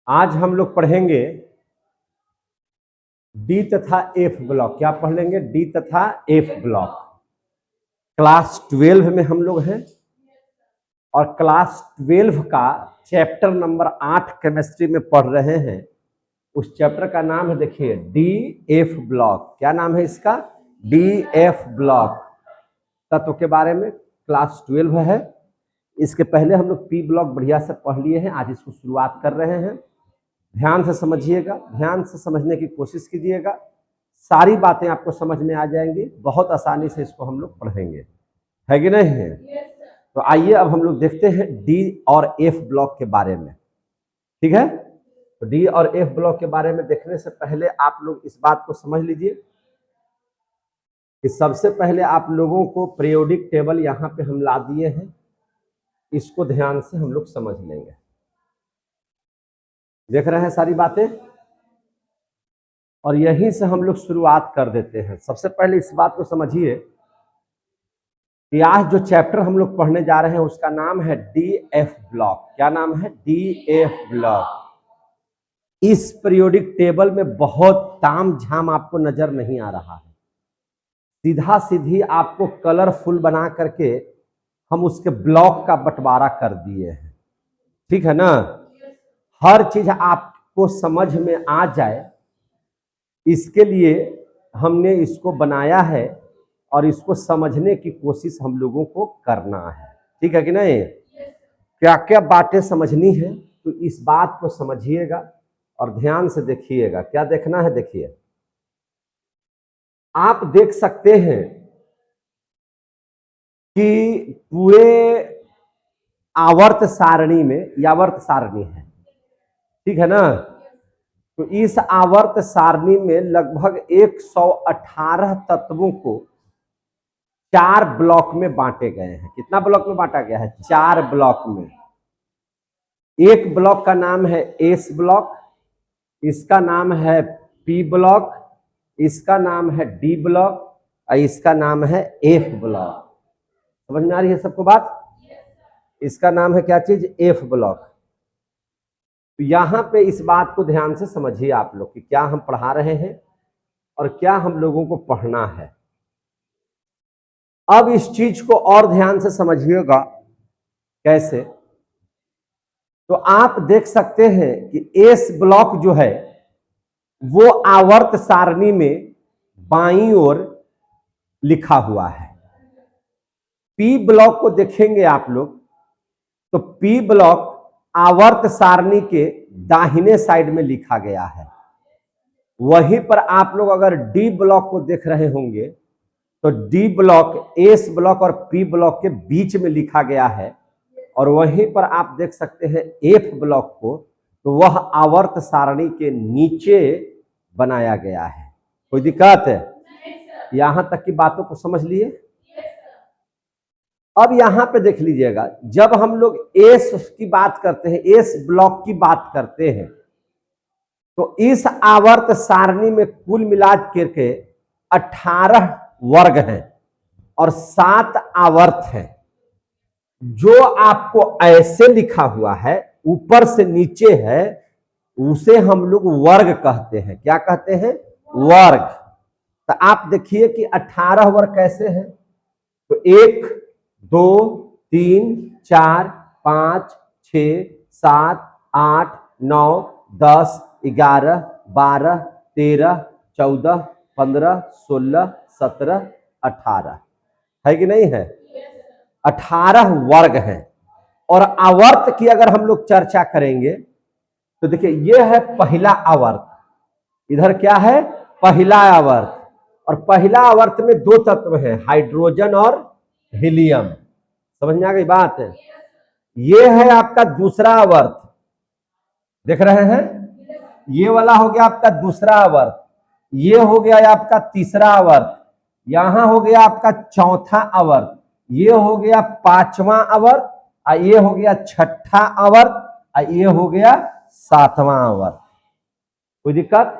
आज हम लोग पढ़ेंगे डी तथा एफ ब्लॉक। क्या पढ़ लेंगे? डी तथा एफ ब्लॉक। क्लास 12 में हम लोग हैं और क्लास 12 का चैप्टर नंबर 8 केमिस्ट्री में पढ़ रहे हैं। उस चैप्टर का नाम है, देखिए, डी एफ ब्लॉक। क्या नाम है इसका? D F block. तत्व के बारे में क्लास 12 है। इसके पहले हम लोग पी ब्लॉक बढ़िया से पढ़ लिए हैं। आज इसको शुरुआत कर रहे हैं। ध्यान से समझिएगा, ध्यान से समझने की कोशिश कीजिएगा। सारी बातें आपको समझ में आ जाएंगी। बहुत आसानी से इसको हम लोग पढ़ेंगे, है कि नहीं है? तो आइए अब हम लोग देखते हैं डी और एफ ब्लॉक के बारे में। ठीक है, तो डी और एफ ब्लॉक के बारे में देखने से पहले आप लोग इस बात को समझ लीजिए कि सबसे पहले आप लोगों को पीरियोडिक टेबल यहाँ पे हम ला दिए हैं। इसको ध्यान से हम लोग समझ लेंगे। देख रहे हैं सारी बातें, और यहीं से हम लोग शुरुआत कर देते हैं। सबसे पहले इस बात को समझिए कि आज जो चैप्टर हम लोग पढ़ने जा रहे हैं उसका नाम है डी एफ ब्लॉक। क्या नाम है? D F block. इस पीरियोडिक टेबल में बहुत ताम झाम आपको नजर नहीं आ रहा है। सीधा सीधी आपको कलरफुल बना करके हम उसके ब्लॉक का बंटवारा कर दिए हैं। ठीक है ना? हर चीज आपको समझ में आ जाए, इसके लिए हमने इसको बनाया है और इसको समझने की कोशिश हम लोगों को करना है। ठीक है कि नहीं? क्या क्या बातें समझनी है, तो इस बात को समझिएगा और ध्यान से देखिएगा। क्या देखना है? देखिए, आप देख सकते हैं कि पूरे आवर्त सारणी में, यावर्त सारणी है, ठीक है ना? तो इस आवर्त सारणी में लगभग 118 तत्वों को 4 ब्लॉक में बांटे गए हैं। कितना ब्लॉक में बांटा गया है? 4 ब्लॉक में। एक ब्लॉक का नाम है एस ब्लॉक, इसका नाम है पी ब्लॉक, इसका नाम है डी ब्लॉक और इसका नाम है एफ ब्लॉक। समझ में आ रही है सबको बात? इसका नाम है क्या चीज? F block. तो यहां पे इस बात को ध्यान से समझिए आप लोग कि क्या हम पढ़ा रहे हैं और क्या हम लोगों को पढ़ना है। अब इस चीज को और ध्यान से समझिएगा। कैसे? तो आप देख सकते हैं कि एस ब्लॉक जो है वो आवर्त सारणी में बाईं ओर लिखा हुआ है। पी ब्लॉक को देखेंगे आप लोग तो पी ब्लॉक आवर्त सारणी के दाहिने साइड में लिखा गया है। वहीं पर आप लोग अगर डी ब्लॉक को देख रहे होंगे तो डी ब्लॉक एस ब्लॉक और पी ब्लॉक के बीच में लिखा गया है। और वहीं पर आप देख सकते हैं एफ ब्लॉक को, तो वह आवर्त सारणी के नीचे बनाया गया है। कोई दिक्कत है? यहां तक की बातों को समझ लिए? अब यहां पे देख लीजिएगा, जब हम लोग एस की बात करते हैं, एस ब्लॉक की बात करते हैं, तो इस आवर्त सारणी में कुल मिला करके 18 वर्ग हैं और 7 आवर्त हैं। जो आपको ऐसे लिखा हुआ है, ऊपर से नीचे है, उसे हम लोग वर्ग कहते हैं। क्या कहते हैं? वर्ग। तो आप देखिए कि 18 वर्ग कैसे हैं। तो 1 2 3 4 5 6 7 8 9 10 11 12 13 14 15 16 17 18 है कि नहीं है? 18 वर्ग हैं। और आवर्त की अगर हम लोग चर्चा करेंगे तो देखिए, यह है पहला आवर्त। इधर क्या है? पहला आवर्त। और पहला आवर्त में 2 तत्व हैं, हाइड्रोजन और हीलियम। समझ में आ गई बात? ये है आपका दूसरा आवर्त, देख रहे हैं? ये वाला हो गया आपका दूसरा आवर्त, ये हो गया आपका तीसरा आवर्त, यहां हो गया आपका चौथा आवर्त, ये हो गया 5वां आवर्त, ये हो गया 6ठा आवर्त, ये हो गया 7वां आवर्त। कोई दिक्कत?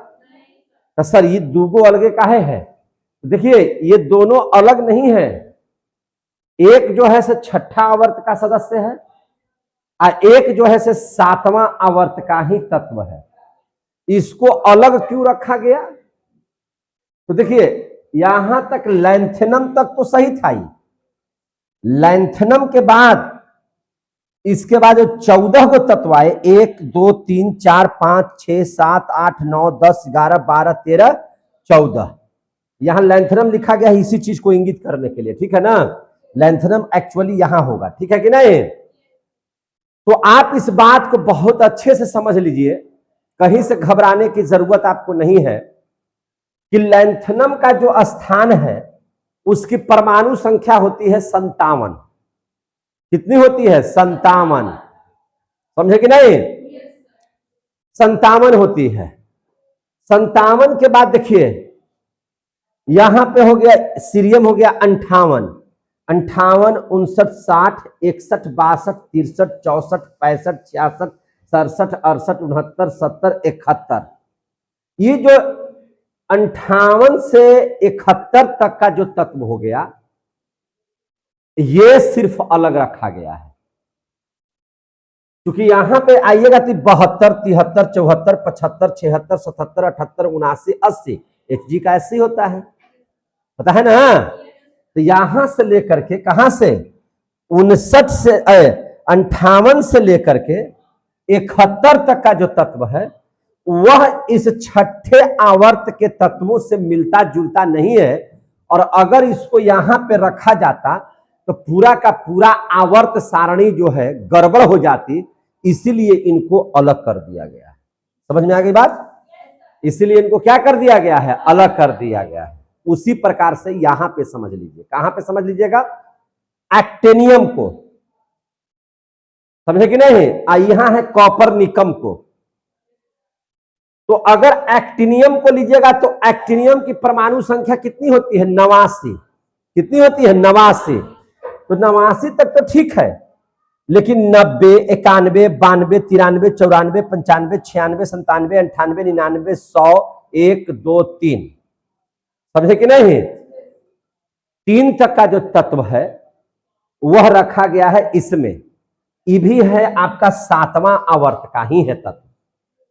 तो सर ये दूगो अलगे काहे है? देखिए, ये दोनों अलग नहीं है। एक जो है से 6ठा आवर्त का सदस्य है एक जो है से 7वां आवर्त का ही तत्व है। इसको अलग क्यों रखा गया? तो देखिए यहां तक लैंथेनम तक तो सही था ही, लैंथेनम के बाद इसके बाद जो 14 को तत्व आए, 1 2 3 4 5 6 7 8 9 10 11 12 13 14, यहां लैंथेनम लिखा गया है इसी चीज को इंगित करने के लिए, ठीक है ना। लैंथेनम एक्चुअली यहां होगा, ठीक है कि नहीं। तो आप इस बात को बहुत अच्छे से समझ लीजिए, कहीं से घबराने की जरूरत आपको नहीं है कि लैंथेनम का जो स्थान है उसकी परमाणु संख्या होती है 57। कितनी होती है? 57, समझे कि नहीं? 57 होती है। 57 के बाद देखिए यहां पे हो गया सीरियम, हो गया 58, 58 59 60 61 62 63 64 65 66 67 68 69 70 71, ये जो 58 से 71 तक का जो तत्व हो गया ये सिर्फ अलग रखा गया है। क्योंकि यहां पे आइएगा तो 72 73 74 75 76 77 78 79 80 Hg का ऐसे होता है, पता है ना। तो यहां से लेकर के कहां से 59 से 58 से लेकर के 71 तक का जो तत्व है वह इस छठे आवर्त के तत्वों से मिलता जुलता नहीं है। और अगर इसको यहां पे रखा जाता तो पूरा का पूरा आवर्त सारणी जो है गड़बड़ हो जाती, इसीलिए इनको अलग कर दिया गया है। समझ में आ गई बात? इसीलिए इनको क्या कर दिया गया है? अलग कर दिया गया है। उसी प्रकार से यहां पे समझ लीजिए, कहां पे समझ लीजिएगा? एक्टिनियम को, समझे कि नहीं। यहां है कॉपरनिकम को। तो अगर एक्टिनियम को लीजिएगा तो एक्टिनियम की परमाणु संख्या कितनी होती है? 89। कितनी होती है? 89। तो 89 तक तो ठीक है, लेकिन 90 91 92 93 94 95 96 97 98 99 100 1 2 3, समझे कि नहीं। 3 तक का जो तत्व है वह रखा गया है इसमें। ये भी है आपका 7वां आवर्त का ही है तत्व,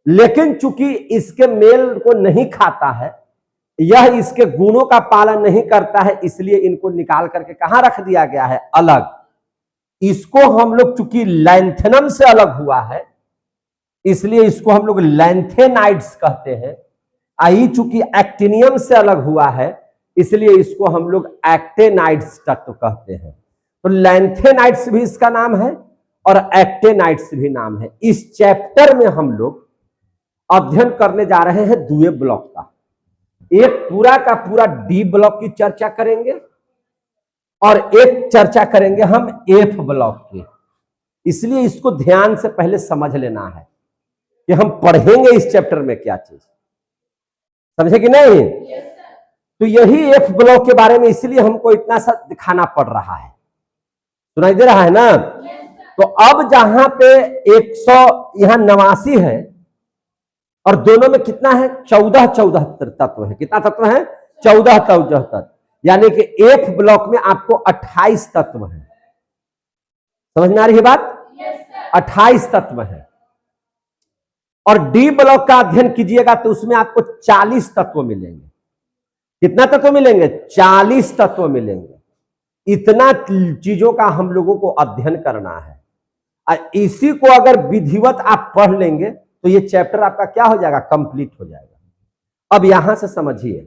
लेकिन चूंकि इसके मेल को नहीं खाता है, यह इसके गुणों का पालन नहीं करता है, इसलिए इनको निकाल करके कहां रख दिया गया है? अलग। इसको हम लोग चूंकि लैंथेनम से अलग हुआ है इसलिए इसको हम लोग लैंथेनाइड्स कहते हैं। आई चूंकि एक्टिनियम से अलग हुआ है इसलिए इसको हम लोग एक्टेनाइड्स तत्व कहते हैं। तो लैंथेनाइड्स भी इसका नाम है और एक्टेनाइड्स भी नाम है। इस चैप्टर में हम लोग अध्ययन करने जा रहे हैं दुए ब्लॉक का। एक पूरा का पूरा डी ब्लॉक की चर्चा करेंगे और एक चर्चा करेंगे हम एफ ब्लॉक की। इसलिए इसको ध्यान से पहले समझ लेना है कि हम पढ़ेंगे इस चैप्टर में क्या चीज, समझे कि नहीं। तो यही एफ ब्लॉक के बारे में इसलिए हमको इतना सा दिखाना पड़ रहा है, सुनाई दे रहा है ना। तो अब जहां पे 100 यहां 89 है और दोनों में कितना है? 14 तत्व है। कितना तत्व है? 14 तत्व, यानी कि एफ ब्लॉक में आपको 28 तत्व है। समझ में आ रही है बात? 28 तत्व है। और डी ब्लॉक का अध्ययन कीजिएगा तो उसमें आपको 40 तत्व मिलेंगे। कितना तत्व मिलेंगे? 40 तत्व मिलेंगे। इतना चीजों का हम लोगों को अध्ययन करना है। इसी को अगर विधिवत आप पढ़ लेंगे तो ये चैप्टर आपका क्या हो जाएगा? कंप्लीट हो जाएगा। अब यहां से समझिए,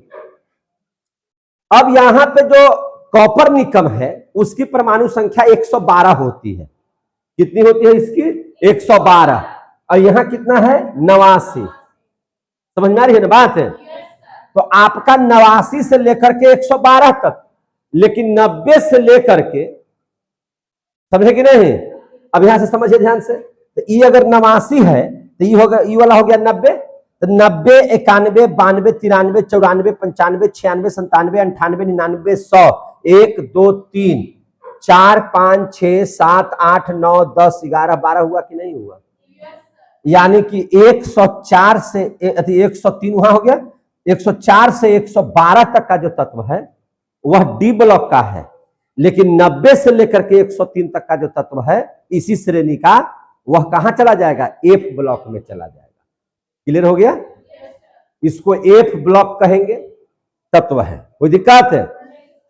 अब यहां पे जो कॉपरनिकम है उसकी परमाणु संख्या 112 होती है। कितनी होती है इसकी? 112। और यहां कितना है? 89। समझ में आ रही है ना बात? तो आपका 89 से लेकर के 112 तक, लेकिन 90 से लेकर के, समझे कि नहीं। अब यहां से समझिए ध्यान से, तो ये अगर 89 है तो ये होगा, ये वाला हो गया 90। तो 90 91 92 93 94 95 96 97 98 99 100 1 2 3 4 5 6 7 8 9 10 11 12 हुआ कि नहीं हुआ? यानी कि 104 से 103 वहां हो गया। 104 से 112 तक का जो तत्व है वह डी ब्लॉक का है, लेकिन 90 से लेकर के 103 तक का जो तत्व है इसी श्रेणी का वह कहां चला जाएगा, एफ ब्लॉक में चला जाएगा। क्लियर हो गया? इसको एफ ब्लॉक कहेंगे, तत्व है, कोई दिक्कत है?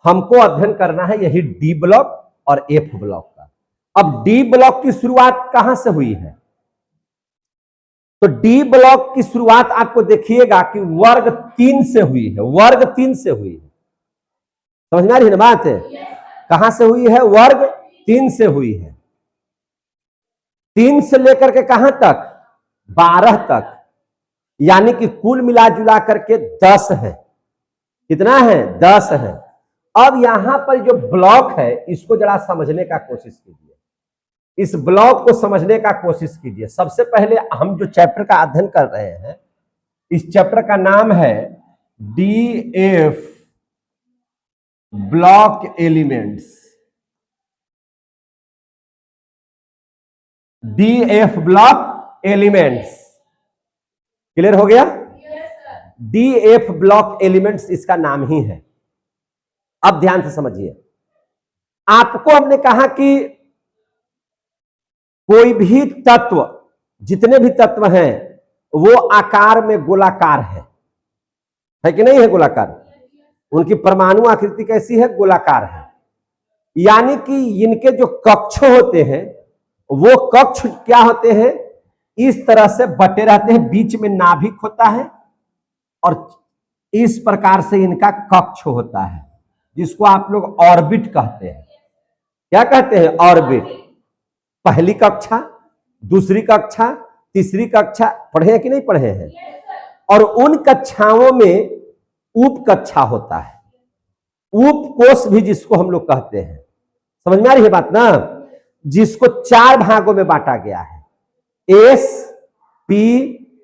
हमको अध्ययन करना है यही डी ब्लॉक और एफ ब्लॉक का। अब डी ब्लॉक की शुरुआत कहां से हुई है? तो डी ब्लॉक की शुरुआत आपको देखिएगा कि वर्ग 3 से हुई है, वर्ग 3 से हुई है। समझ में आ रही है ना बात है? कहां से हुई है? वर्ग 3 से हुई है। 3 से लेकर के कहां तक? 12 तक, यानी कि कुल मिला जुला करके 10 है। कितना है? 10 है। अब यहां पर जो ब्लॉक है इसको जरा समझने का कोशिश कीजिए, इस ब्लॉक को समझने का कोशिश कीजिए। सबसे पहले हम जो चैप्टर का अध्ययन कर रहे हैं, इस चैप्टर का नाम है DF block elements. DF block elements, clear हो गया? डीएफ ब्लॉक एलिमेंट्स इसका नाम ही है। अब ध्यान से समझिए, आपको हमने कहा कि कोई भी तत्व, जितने भी तत्व हैं वो आकार में गोलाकार है कि नहीं है? गोलाकार। उनकी परमाणु आकृति कैसी है? गोलाकार है। यानी कि इनके जो कक्ष होते हैं वो कक्ष क्या होते हैं? इस तरह से बटे रहते हैं, बीच में नाभिक होता है और इस प्रकार से इनका कक्ष होता है, जिसको आप लोग ऑर्बिट कहते हैं। क्या कहते हैं? ऑर्बिट। पहली कक्षा, दूसरी कक्षा, तीसरी कक्षा पढ़े हैं कि नहीं पढ़े हैं? और उन कक्षाओं में उप कक्षा होता है, उप कोष भी जिसको हम लोग कहते हैं। समझ में आ रही है बात ना? जिसको 4 भागों में बांटा गया है, एस, पी,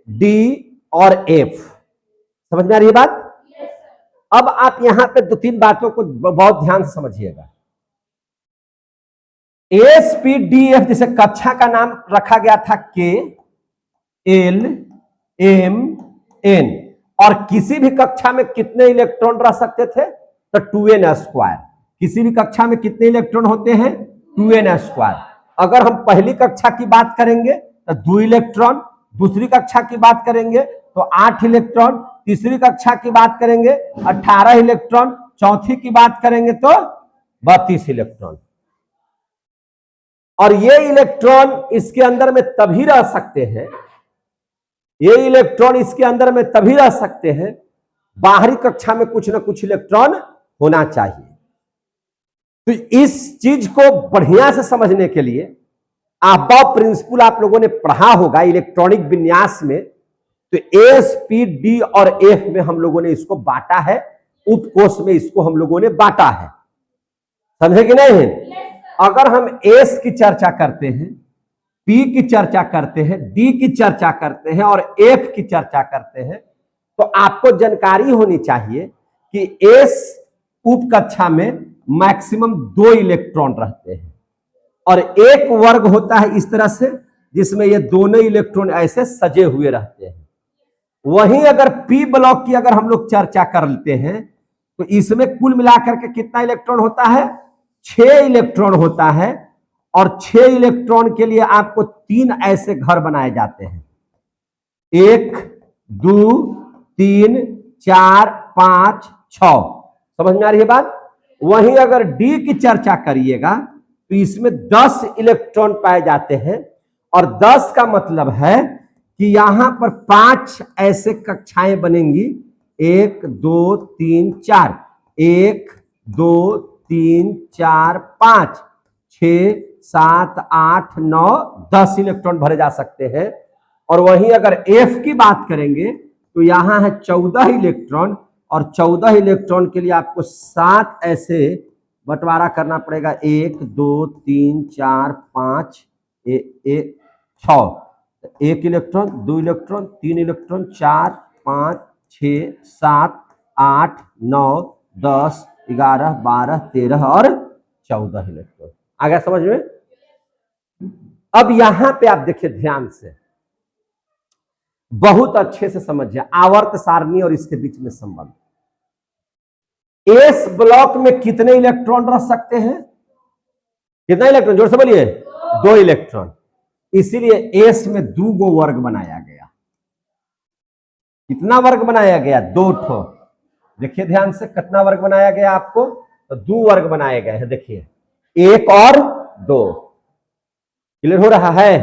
डी और एफ। समझ में आ रही है बात? अब आप यहां पे 2-3 बातों को बहुत ध्यान से समझिएगा। एस, पी, डी, एफ, जैसे कक्षा का नाम रखा गया था के, एल, एम, एन, और किसी भी कक्षा में कितने इलेक्ट्रॉन रह सकते थे? तो 2n²। किसी भी कक्षा में कितने इलेक्ट्रॉन होते हैं? 2n²। अगर हम पहली कक्षा की बात करेंगे तो 2 इलेक्ट्रॉन, दूसरी कक्षा की बात करेंगे तो 8 इलेक्ट्रॉन, तीसरी कक्षा की बात करेंगे 18 इलेक्ट्रॉन, चौथी की बात करेंगे तो 32 इलेक्ट्रॉन। और ये इलेक्ट्रॉन इसके अंदर में तभी रह सकते हैं, ये इलेक्ट्रॉन इसके अंदर में तभी रह सकते हैं, बाहरी कक्षा में कुछ ना कुछ इलेक्ट्रॉन होना चाहिए। तो इस चीज को बढ़िया से समझने के लिए अबव प्रिंसिपल आप लोगों ने पढ़ा होगा इलेक्ट्रॉनिक विन्यास में। तो एस, पी, डी और एफ में हम लोगों ने इसको बांटा है, उपकोष में इसको हम लोगों ने बांटा है। समझे कि नहीं? अगर हम एस की चर्चा करते हैं, पी की चर्चा करते हैं, डी की चर्चा करते हैं और एफ की चर्चा करते हैं, तो आपको जानकारी होनी चाहिए कि एस उप कक्षा में मैक्सिमम 2 इलेक्ट्रॉन रहते हैं और एक वर्ग होता है इस तरह से जिसमें ये दोनों इलेक्ट्रॉन ऐसे सजे हुए रहते हैं। वहीं अगर पी ब्लॉक की अगर हम लोग चर्चा करते हैं तो इसमें कुल मिलाकर के कितना इलेक्ट्रॉन होता है? 6 इलेक्ट्रॉन होता है। और 6 इलेक्ट्रॉन के लिए आपको 3 ऐसे घर बनाए जाते हैं, 1, 2, 3, 4, 5, 6। समझ में आ रही है बात? वहीं अगर डी की चर्चा करिएगा तो इसमें 10 इलेक्ट्रॉन पाए जाते हैं और 10 का मतलब है कि यहां पर 5 ऐसे कक्षाएं बनेंगी, 1, 2, 3, 4, 1, 2, 3, 4, 5, 6, 7, 8, 9, 10 इलेक्ट्रॉन भरे जा सकते हैं। और वहीं अगर एफ की बात करेंगे तो यहां है 14 इलेक्ट्रॉन और 14 इलेक्ट्रॉन के लिए आपको 7 ऐसे बंटवारा करना पड़ेगा, 1, 2, 3, 4, 5, 6। 1 इलेक्ट्रॉन, 2 इलेक्ट्रॉन, 3 इलेक्ट्रॉन, 4, 5, 6, 7, 8, 9, 10, 11, 12, 13 और 14 इलेक्ट्रॉन। आ गया समझ में? अब यहां पे आप देखिए ध्यान से, बहुत अच्छे से समझिए आवर्त सारणी और इसके बीच में संबंध। एस ब्लॉक में कितने इलेक्ट्रॉन रह सकते हैं? कितना इलेक्ट्रॉन? जोर से बोलिए। 2 इलेक्ट्रॉन। इसीलिए एस में 2 गो वर्ग बनाया गया। कितना वर्ग बनाया गया? 2 ठो। देखिए ध्यान से, कितना वर्ग बनाया गया आपको? तो 2 वर्ग बनाए गए हैं। देखिए 1 और 2। क्लियर हो रहा है?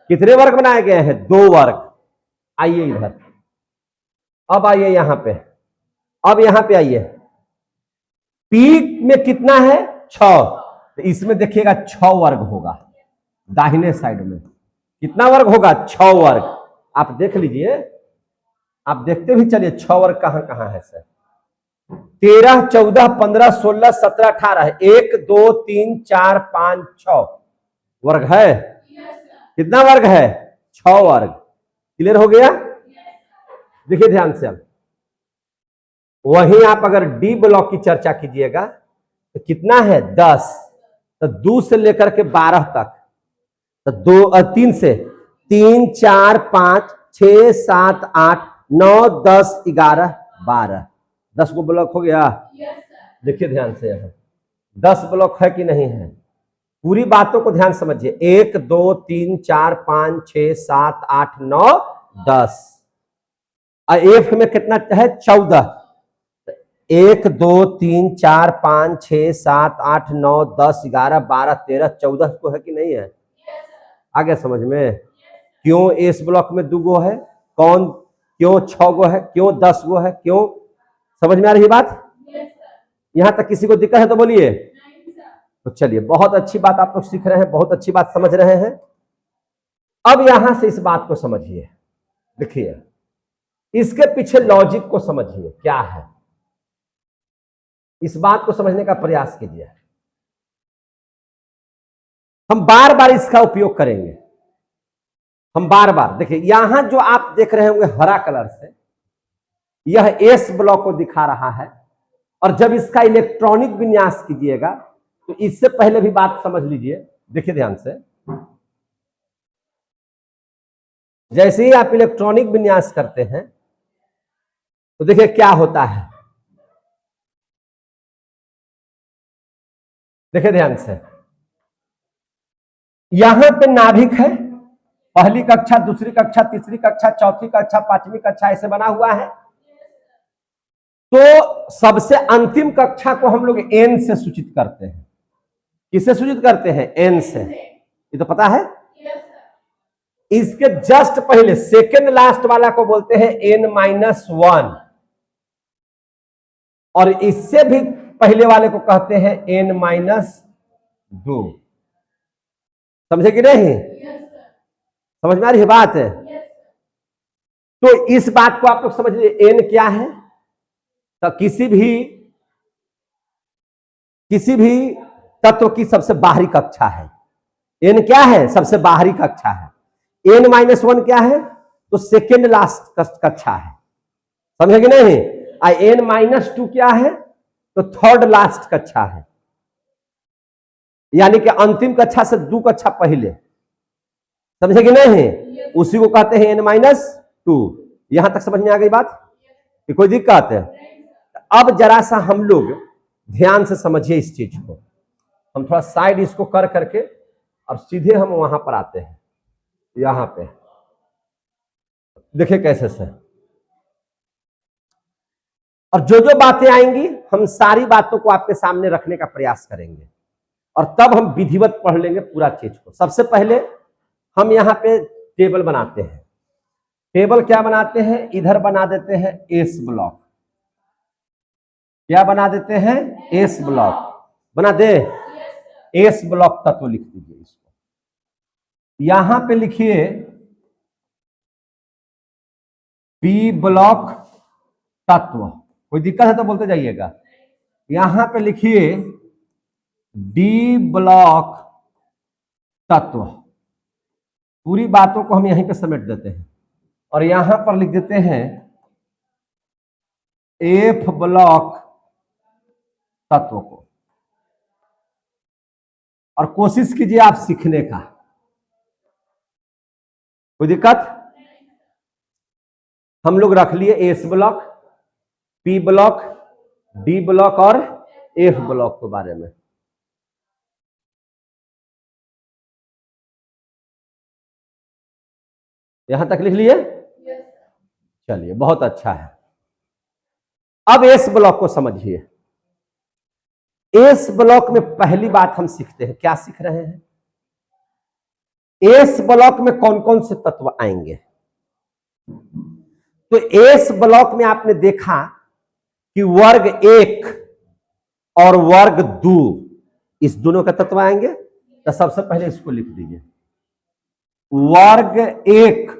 कितने वर्ग बनाए गए हैं? 2 वर्ग। आइए इधर, अब आइए यहां पे, अब यहां पे आइए। पी में कितना है? 6। तो इसमें देखिएगा 6 वर्ग होगा। दाहिने साइड में कितना वर्ग होगा? 6 वर्ग। आप देख लीजिए, आप देखते भी चलिए 6 वर्ग कहां कहां है सर। 13, 14, 15, 16, 17, 18 1 2 3 4 5 6 वर्ग है। कितना वर्ग है? 6 वर्ग। क्लियर हो गया? देखिए ध्यान से, अब वहीं आप अगर डी ब्लॉक की चर्चा कीजिएगा तो कितना है? 10। तो 2 से लेकर के 12 तक, तो 3 से 3 4 5 6 7 8 9 10 11 12 10 को ब्लॉक हो गया। देखिए ध्यान से, यहां 10 ब्लॉक है कि नहीं है? पूरी बातों को ध्यान समझिए। 1 2 3 4 5 6 7 8 9 10। और एफ में कितना है? 14। 1 2 3 4 5 6 7 8 9 10 11 12 13 14 को है कि नहीं है? आ गया समझ में? क्यों इस ब्लॉक में 2 गो है? कौन क्यों 6 गो है? क्यों 10 गो है? क्यों? समझ में आ रही बात? यहां तक किसी को दिक्कत है तो बोलिए। तो चलिए, बहुत अच्छी बात आप लोग सीख रहे हैं, बहुत अच्छी बात समझ रहे हैं। अब यहां से इस बात को समझिए। देखिए, इसके पीछे लॉजिक को समझिए क्या है। इस बात को समझने का प्रयास कीजिए। हम बार बार इसका उपयोग करेंगे। हम बार बार देखिए, यहां जो आप देख रहे होंगे हरा कलर से, यह एस ब्लॉक को दिखा रहा है। और जब इसका इलेक्ट्रॉनिक विन्यास कीजिएगा तो इससे पहले भी बात समझ लीजिए। देखिए ध्यान से, जैसे ही आप इलेक्ट्रॉनिक विन्यास करते हैं तो देखिए क्या होता है। देखिए ध्यान से, यहां पे नाभिक है। पहली कक्षा, दूसरी कक्षा, तीसरी कक्षा, चौथी कक्षा, पांचवी कक्षा ऐसे बना हुआ है। तो सबसे अंतिम कक्षा को हम लोग एन से सूचित करते हैं। किससे सूचित करते हैं? एन से। ये तो पता है। इसके जस्ट पहले सेकेंड लास्ट वाला को बोलते हैं n-1, और इससे भी पहले वाले को कहते हैं n-2। समझे कि नहीं? समझ में आ रही है बात? तो इस बात को आप लोग समझ लीजिए। n क्या है? तो किसी भी तत्व की सबसे बाहरी कक्षा है। n क्या है? सबसे बाहरी कक्षा है। n-1 क्या है? तो सेकेंड लास्ट कक्षा है। समझे कि नहीं? n-2 क्या है? तो थर्ड लास्ट कक्षा है, यानी कि अंतिम कक्षा से 2 कक्षा पहले। समझे कि नहीं? उसी को कहते हैं n-2। यहां तक समझ में आ गई बात? कि कोई दिक्कत है? अब जरा सा हम लोग ध्यान से समझिए इस चीज को। हम थोड़ा साइड इसको कर करके और सीधे हम वहां पर आते हैं। यहां पे देखिए कैसे से, और जो जो बातें आएंगी हम सारी बातों को आपके सामने रखने का प्रयास करेंगे, और तब हम विधिवत पढ़ लेंगे पूरा चीज को। सबसे पहले हम यहाँ पे टेबल बनाते हैं। टेबल क्या बनाते हैं? इधर बना देते हैं एस ब्लॉक। क्या बना देते हैं? एस ब्लॉक बना दे। एस ब्लॉक तत्व लिख दीजिए इसको। यहां पे लिखिए बी ब्लॉक तत्व। कोई दिक्कत है तो बोलते जाइएगा। यहां पे लिखिए डी ब्लॉक तत्व। पूरी बातों को हम यहीं पे समेट देते हैं, और यहां पर लिख देते हैं एफ ब्लॉक तत्व को। और कोशिश कीजिए आप सीखने का। कोई दिक्कत? हम लोग रख लिए S block, P block, D block और एफ ब्लॉक के बारे में। यहां तक लिख लिए? चलिए, बहुत अच्छा है। अब एस ब्लॉक को समझिए। एस ब्लॉक में पहली बात हम सीखते हैं, क्या सीख रहे हैं? एस ब्लॉक में कौन कौन से तत्व आएंगे? तो एस ब्लॉक में आपने देखा कि वर्ग 1 और वर्ग 2, इस दोनों का तत्व आएंगे। तो सबसे पहले इसको लिख दीजिए, वर्ग 1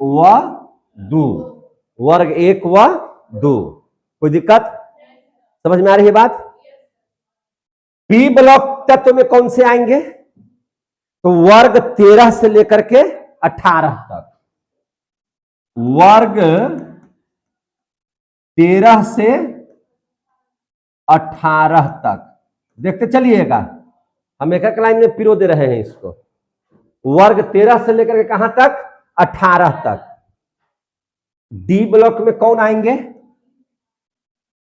व 2, वर्ग 1 व 2। कोई दिक्कत? समझ में आ रही है बात? पी ब्लॉक तत्व में कौन से आएंगे? तो वर्ग 13 से लेकर के 18 तक, वर्ग 13 से 18 तक। देखते चलिएगा, हम एक एक लाइन में पिरो दे रहे हैं इसको। वर्ग 13 से लेकर के कहां तक? 18 तक। डी ब्लॉक में कौन आएंगे?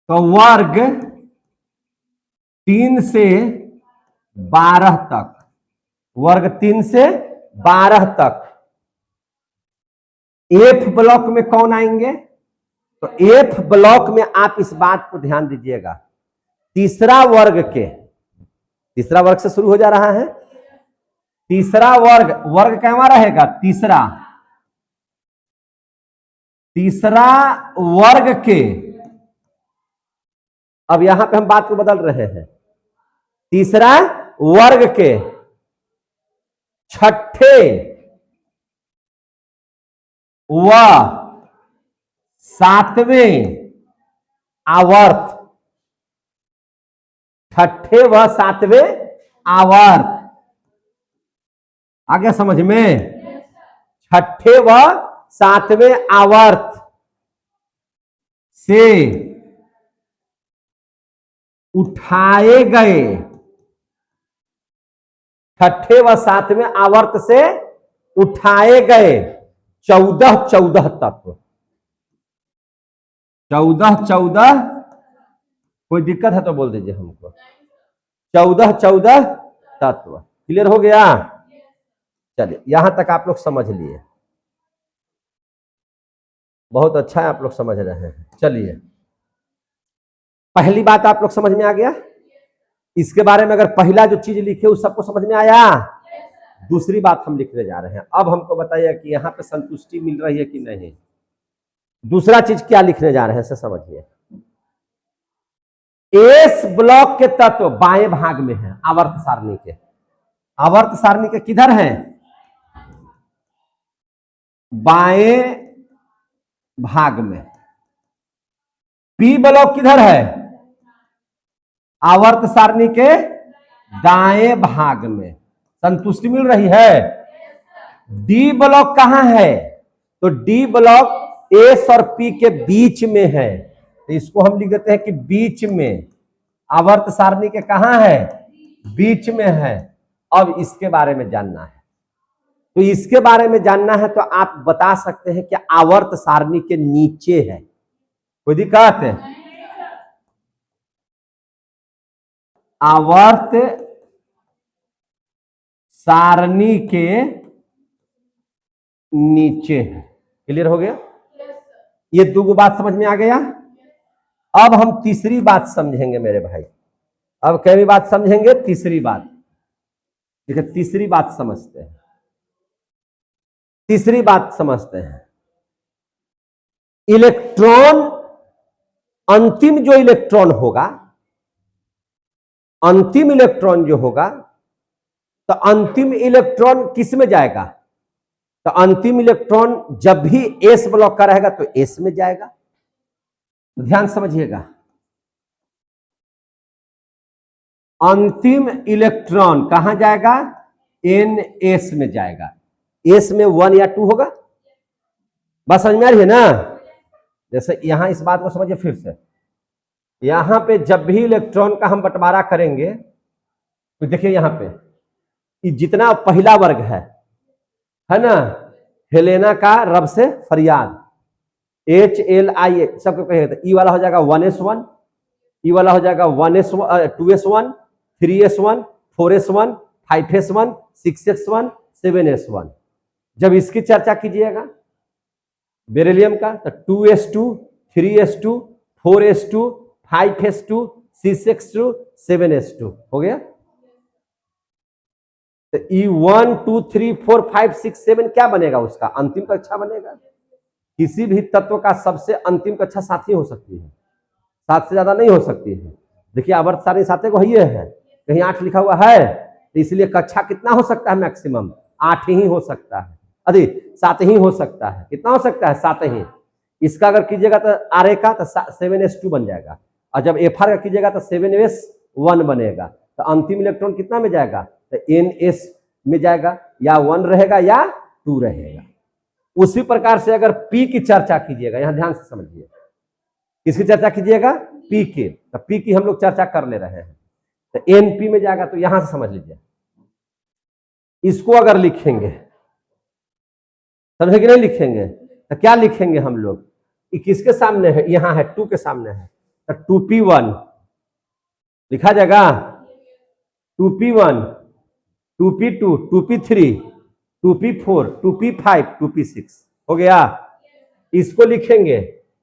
तो वर्ग 3 से 12 तक, वर्ग 3 से 12 तक। एफ ब्लॉक में कौन आएंगे? तो एफ ब्लॉक में आप इस बात को ध्यान दीजिएगा, तीसरा वर्ग के, तीसरा वर्ग से शुरू हो जा रहा है। तीसरा वर्ग, वर्ग कैसा रहेगा? तीसरा, तीसरा वर्ग के। अब यहां पे हम बात को बदल रहे हैं, तीसरा वर्ग के छठे व 7वें आवर्त, छठे व 7वें आवर्त। आगे समझ में? छठे व 7वें आवर्त से उठाए गए, छठे व 7वें आवर्त से उठाए गए 14 तत्व, 14 कोई दिक्कत है तो बोल दीजिए हमको। 14 तत्व। क्लियर हो गया? चलिए, यहां तक आप लोग समझ लिए, बहुत अच्छा है, आप लोग समझ रहे हैं। चलिए, पहली बात आप लोग समझ में आ गया। इसके बारे में अगर पहला जो चीज लिखे उस सबको समझ में आया। दूसरी बात हम लिखने जा रहे हैं। अब हमको बताइए कि यहां पे संतुष्टि मिल रही है कि नहीं। दूसरा चीज क्या लिखने जा रहे हैं से समझिए। एस ब्लॉक के तत्व बाएं भाग में है आवर्त सारणी के। आवर्त सारणी के किधर है? बाएं भाग में। पी ब्लॉक किधर है? आवर्त सारणी के दाएं भाग में। संतुष्टि मिल रही है? डी ब्लॉक कहां है? तो डी ब्लॉक एस और पी के बीच में है, तो इसको हम लिख देते हैं कि बीच में। आवर्त सारणी के कहां है? बीच में है। अब इसके बारे में जानना है, तो इसके बारे में जानना है तो आप बता सकते हैं कि आवर्त सारणी के नीचे है। कोई दिक्कत है? आवर्त सारणी के नीचे है। क्लियर हो गया? ये दो बात समझ में आ गया। अब हम तीसरी बात समझेंगे मेरे भाई। अब कैसी बात समझेंगे? तीसरी बात। देखिए, तीसरी बात समझते हैं। तीसरी बात समझते हैं। इलेक्ट्रॉन, अंतिम जो इलेक्ट्रॉन होगा, अंतिम इलेक्ट्रॉन जो होगा, तो अंतिम इलेक्ट्रॉन किस में जाएगा? तो अंतिम इलेक्ट्रॉन जब भी एस ब्लॉक का रहेगा तो एस में जाएगा। ध्यान समझिएगा, अंतिम इलेक्ट्रॉन कहां जाएगा? एन एस में जाएगा। एस में 1 या 2 होगा। बस समझ में आ रही है ना? जैसे यहां इस बात को समझिए फिर से। यहां पे जब भी इलेक्ट्रॉन का हम बंटवारा करेंगे तो देखिए यहां पे जितना पहला वर्ग है ना, हेलेना का रब से फरियाद, HLI सबको कहेगा। ई वाला हो जाएगा 1s1, ई वाला हो जाएगा 1s1, 2s1, 3s1, 4s1, 5s1, 6s1, 7s1। जब इसकी चर्चा कीजिएगा बेरिलियम का, तो 2s2, 3s2, 4s2, 5s2, 6s2, 7s2 हो गया। तो E1 2 3 4 5 6 7 क्या बनेगा? उसका अंतिम कक्षा बनेगा। किसी भी तत्व का सबसे अंतिम कक्षा 7 ही हो सकती है, 7 से ज्यादा नहीं हो सकती है। देखिए आवर्त सारणी 7 को ये है, कहीं 8 लिखा हुआ है, तो इसलिए कक्षा कितना हो सकता है? मैक्सिमम 8 ही हो सकता है, अरे 7 ही हो सकता है। कितना हो सकता है? 7 ही। इसका अगर कीजिएगा तो RA का तो 7s2 बन जाएगा, और जब FR का कीजिएगा तो 7s1 बनेगा। तो अंतिम इलेक्ट्रॉन कितना में जाएगा? तो NS में जाएगा, या 1 रहेगा या 2 रहेगा। उसी प्रकार से अगर P की चर्चा कीजिएगा, यहां ध्यान से समझिए, किसकी चर्चा कीजिएगा? P की। तो P की हम लोग चर्चा कर ले रहे हैं, तो NP में जाएगा। तो यहां से समझ लीजिए, इसको अगर लिखेंगे, समझे कि नहीं लिखेंगे? तो क्या लिखेंगे हम लोग? किसके सामने है? यहां है, 2 के सामने है, तो 2p1 लिखा जाएगा, 2p1, 2p2, 2p3, 2p4, 2p5, 2p6 हो गया। इसको लिखेंगे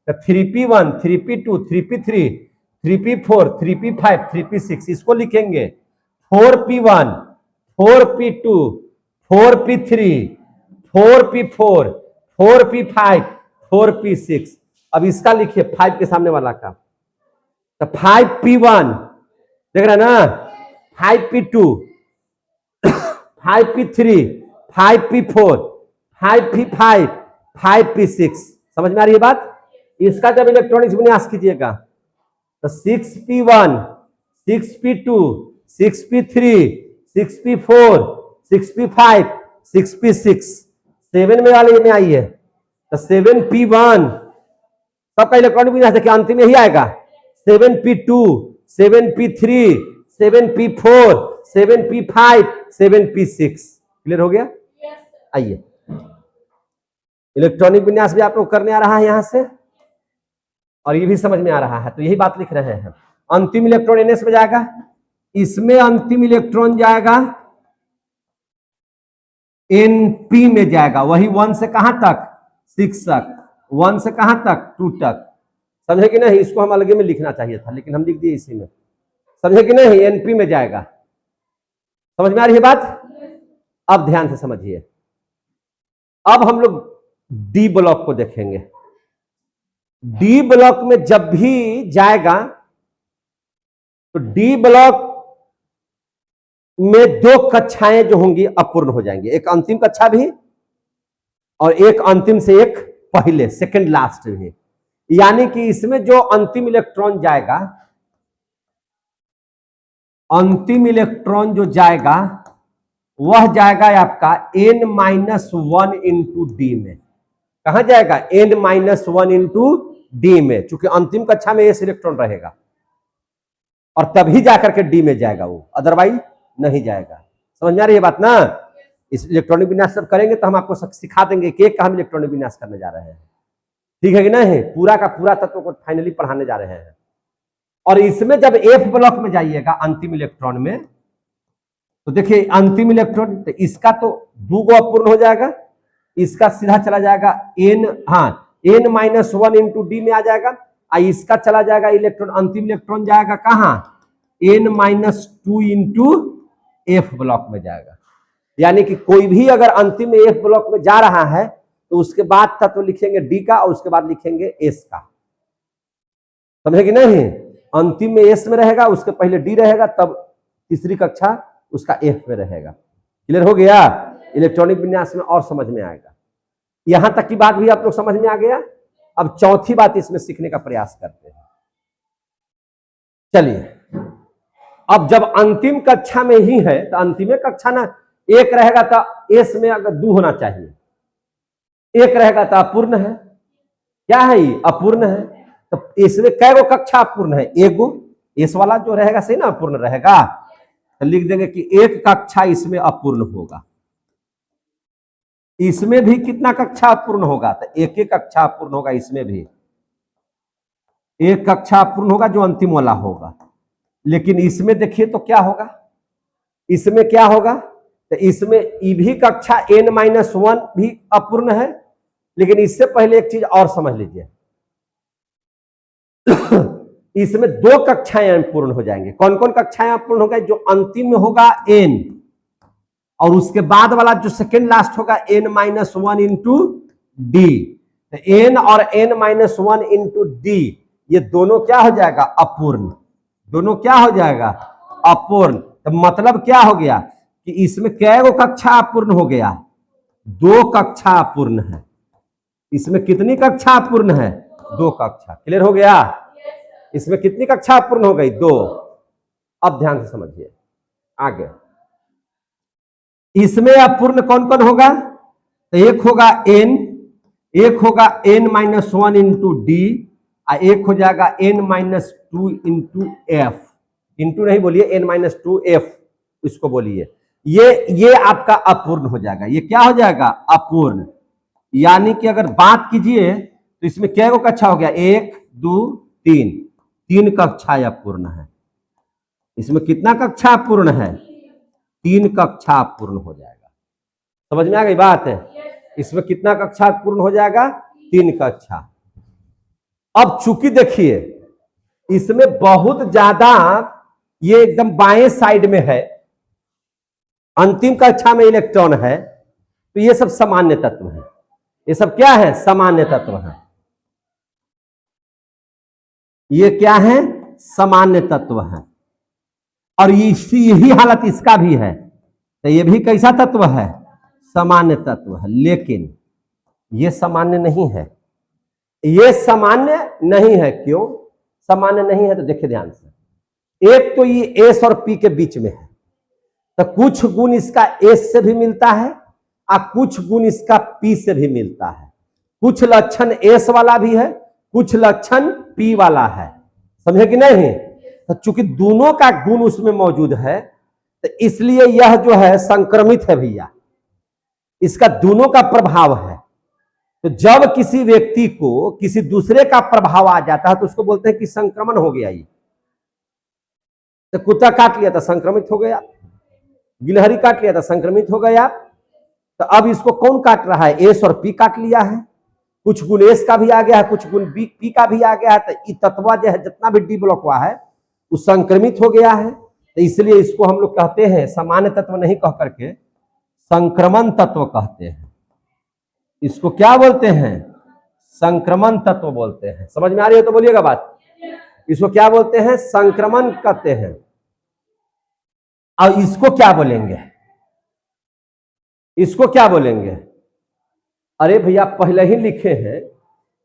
तो 3p1, 3p2, 3p3, 3p4, 3p5, 3p6 इसको लिखेंगे। 4p1, 4p2, 4p3, 4p4, 4p5, 4p6। अब इसका लिखिए 5 के सामने वाला का, तो 5p1 देख रहे हैं ना, 5p2, 5p3, 5p4, 5p5, 5p6। समझ में आ रही है बात? इसका जब इलेक्ट्रॉनिक्स विन्यास कीजिएगा तो 6p1, 6p2, 6p3, 6p4, 6p5, 6p6 7 में वाले में आई है, तो 7p1 सबका इलेक्ट्रॉनिक विन्यास देखिए अंतिम में ही आएगा। 7p2, 7p3, 7p4, 7p5, 7p6। Clear हो गया? आइए, इलेक्ट्रॉनिक विन्यास भी आप लोग करने आ रहा है यहां से, और ये भी समझ में आ रहा है, तो यही बात लिख रहे हैं। अंतिम इलेक्ट्रॉन NS में जाएगा, इसमें अंतिम इलेक्ट्रॉन जाएगा NP में जाएगा, वही 1 से कहां तक? 6 तक। 1 से कहां तक? 2 तक। समझे कि नहीं? इसको हम अलग में लिखना चाहिए था, लेकिन हम लिख दिए इसी में। समझे कि नहीं? NP में जाएगा। समझ में आ रही है बात? अब ध्यान से समझिए, अब हम लोग D ब्लॉक को देखेंगे। D ब्लॉक में जब भी जाएगा तो D ब्लॉक में 2 कक्षाएं जो होंगी अपूर्ण हो जाएंगी, एक अंतिम कक्षा भी और एक अंतिम से एक पहले, सेकंड लास्ट भी। यानी कि इसमें जो अंतिम इलेक्ट्रॉन जाएगा, अंतिम इलेक्ट्रॉन जो जाएगा वह जाएगा आपका n-1 इंटू डी में। कहां जाएगा? n-1 इंटू डी में, चूंकि अंतिम कक्षा में s इलेक्ट्रॉन रहेगा और तभी जाकर के डी में जाएगा वो, अदरवाइज नहीं जाएगा। समझ में आ रही है बात ना? इस इलेक्ट्रॉनिक विन्यास सब करेंगे तो हम आपको सिखा देंगे कि एक का हम इलेक्ट्रॉनिक विन्यास करने जा रहे हैं, ठीक है कि नहीं? पूरा का पूरा तत्व को फाइनली पढ़ाने जा रहे हैं। और इसमें जब F ब्लॉक में जाइएगा अंतिम इलेक्ट्रॉन में, तो देखिए अंतिम इलेक्ट्रॉन, तो इसका तो 2 गो अपूर्ण हो जाएगा, इसका सीधा चला जाएगा n-1 इंटू डी में आ जाएगा, इसका चला जाएगा इलेक्ट्रॉन, अंतिम इलेक्ट्रॉन जाएगा कहां? n-2 इंटू F ब्लॉक में जाएगा। यानी कि कोई भी अगर अंतिम में F ब्लॉक में जा रहा है तो उसके बाद तत्व लिखेंगे D का और उसके बाद लिखेंगे S का। समझे कि नहीं? अंतिम में S में रहेगा, उसके पहले D रहेगा, तब तीसरी कक्षा उसका F में रहेगा। क्लियर हो गया? इलेक्ट्रॉनिक विन्यास में और समझ में आएगा। यहां तक की बात भी आप लोग समझ में आ गया। अब चौथी बात इसमें सीखने का प्रयास करते हैं। चलिए, अब जब अंतिम कक्षा में ही है तो अंतिम कक्षा ना, एक रहेगा तो एस में अगर 2 होना चाहिए, एक रहेगा तो अपूर्ण है। क्या है ये? अपूर्ण है। तो इसमें कै गो कक्षा अपूर्ण है? एक गो। एस वाला जो रहेगा सही ना, अपूर्ण रहेगा, तो लिख देंगे कि एक कक्षा इसमें अपूर्ण होगा। इसमें भी कितना कक्षा अपूर्ण होगा? तो एक एक कक्षा अपूर्ण होगा। इसमें भी एक कक्षा अपूर्ण होगा जो अंतिम वाला होगा। लेकिन इसमें देखिए तो क्या होगा? इसमें क्या होगा? तो इसमें ईभी कक्षा n-1 भी अपूर्ण है। लेकिन इससे पहले एक चीज और समझ लीजिए, इसमें 2 कक्षाएं पूर्ण हो जाएंगे। कौन कौन कक्षाएं पूर्ण हो गए? जो अंतिम में होगा n, और उसके बाद वाला जो सेकेंड लास्ट होगा n-1 इंटू डी। n और n-1 इंटू डी, ये दोनों क्या हो जाएगा? अपूर्ण। दोनों क्या हो जाएगा? अपूर्ण। तो मतलब क्या हो गया कि इसमें कै गो कक्षा अपूर्ण हो गया? 2 कक्षा अपूर्ण है। इसमें कितनी कक्षा अपूर्ण है? 2 कक्षा। क्लियर हो गया? इसमें कितनी कक्षा अपूर्ण हो गई? 2। अब ध्यान से समझिए आगे। इसमें अपूर्ण कौन कौन होगा? तो एक होगा n, एक होगा n-1 इंटू डी, और एक हो जाएगा n-2 इंटू एफ। इंटू नहीं बोलिए, n-2 एफ इसको बोलिए। ये आपका अपूर्ण हो जाएगा। ये क्या हो जाएगा? अपूर्ण। यानी कि अगर बात कीजिए तो इसमें क्या कक्षा हो गया? 1 2 3, 3 कक्षाएं अपूर्ण है। इसमें कितना कक्षा अपूर्ण है? 3 कक्षा अपूर्ण हो जाएगा। समझ में आ गई बात है? इसमें कितना कक्षा पूर्ण हो जाएगा? 3 कक्षा। अब चूंकि देखिए इसमें बहुत ज्यादा, ये एकदम बाएं साइड में है, अंतिम कक्षा में इलेक्ट्रॉन है, तो ये सब सामान्य तत्व है। ये सब क्या है? सामान्य तत्व है। ये क्या है? सामान्य तत्व है। और यही हालत इसका भी है। तो ये भी कैसा तत्व है? सामान्य तत्व है। लेकिन ये सामान्य नहीं है। ये सामान्य नहीं है। क्यों सामान्य नहीं है? तो देखिए ध्यान से, एक तो ये एस और पी के बीच में है, तो कुछ गुण इसका एस से भी मिलता है और कुछ गुण इसका पी से भी मिलता है। कुछ लक्षण एस वाला भी है, कुछ लक्षण पी वाला है। समझे कि नहीं? तो चूंकि दोनों का गुण उसमें मौजूद है, तो इसलिए यह जो है संक्रमित है भैया। इसका दोनों का प्रभाव है। तो जब किसी व्यक्ति को किसी दूसरे का प्रभाव आ जाता है तो उसको बोलते हैं कि संक्रमण हो गया। ये तो कुत्ता काट लिया था, संक्रमित हो गया। गिलहरी काट लिया था, संक्रमित हो गया। तो अब इसको कौन काट रहा है? एस और पी काट लिया है। कुछ गुण एस का भी आ गया है, कुछ गुण पी का भी आ गया है। तो ये तत्व जो है जितना भी डी ब्लॉक हुआ है वो संक्रमित हो गया है। तो इसलिए इसको हम लोग कहते हैं सामान्य तत्व नहीं कह करके संक्रमण तत्व कहते हैं। इसको क्या बोलते हैं? संक्रमण तत्व बोलते हैं। समझ में आ रही है तो बोलिएगा बात। इसको क्या बोलते हैं? संक्रमण कहते हैं। और इसको क्या बोलेंगे? इसको क्या बोलेंगे? अरे भैया पहले ही लिखे हैं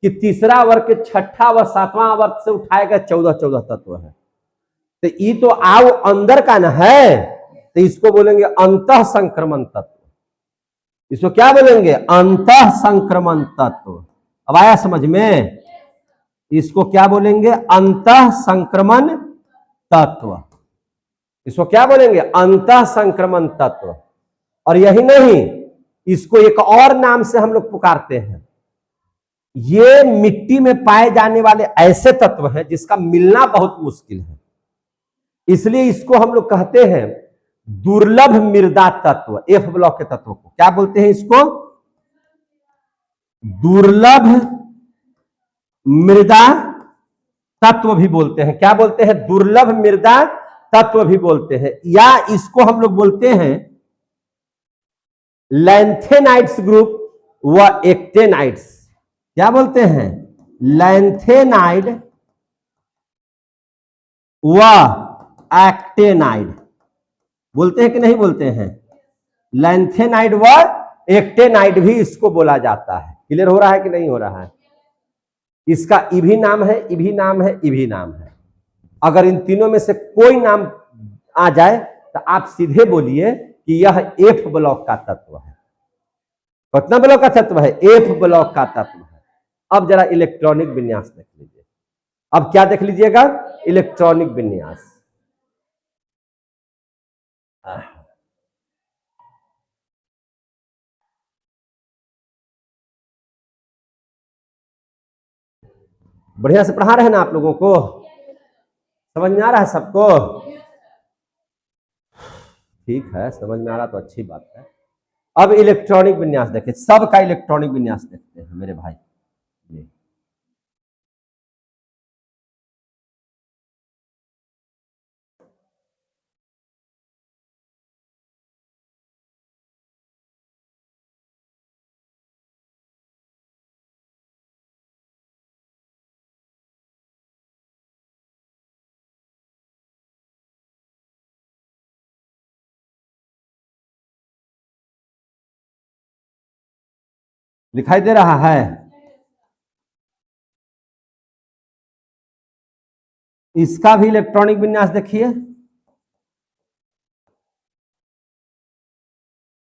कि तीसरा वर्ग के छठा व सातवां वर्ग से उठाए गए 14 तत्व है। तो ये तो आओ अंदर का न है, तो इसको बोलेंगे अंतः संक्रमण तत्व। इसको क्या बोलेंगे? अंतः संक्रमण तत्व। अब आया समझ में? इसको क्या बोलेंगे? अंतः संक्रमण तत्व। इसको क्या बोलेंगे? अंतः संक्रमण तत्व। और यही नहीं, इसको एक और नाम से हम लोग पुकारते हैं। ये मिट्टी में पाए जाने वाले ऐसे तत्व हैं जिसका मिलना बहुत मुश्किल है, इसलिए इसको हम लोग कहते हैं दुर्लभ मृदा तत्व। एफ ब्लॉक के तत्व को क्या बोलते हैं? इसको दुर्लभ मृदा तत्व भी बोलते हैं। क्या बोलते हैं? दुर्लभ मृदा तत्व भी बोलते हैं। या इसको हम लोग बोलते हैं लैंथेनाइड्स ग्रुप व एक्टेनाइड्स। क्या बोलते हैं? लैंथेनाइड व एक्टेनाइड बोलते हैं कि नहीं बोलते हैं? लैंथेनाइड व एक्टेनाइड भी इसको बोला जाता है। क्लियर हो रहा है कि नहीं हो रहा है? इसका इभी नाम है, इभी नाम है, इभी नाम है। अगर इन तीनों में से कोई नाम आ जाए तो आप सीधे बोलिए कि यह एफ ब्लॉक का तत्व है। कितना ब्लॉक का तत्व है? एफ ब्लॉक का तत्व है। अब जरा इलेक्ट्रॉनिक विन्यास देख लीजिए। अब क्या देख लीजिएगा? इलेक्ट्रॉनिक विन्यास। बढ़िया से पढ़ा रहे हैं ना आप लोगों को? समझ में आ रहा है सबको? ठीक है, समझ में आ रहा तो अच्छी बात है। अब इलेक्ट्रॉनिक विन्यास देखें, सबका इलेक्ट्रॉनिक विन्यास देखते हैं मेरे भाई। दिखाई दे रहा है? इसका भी इलेक्ट्रॉनिक विन्यास देखिए,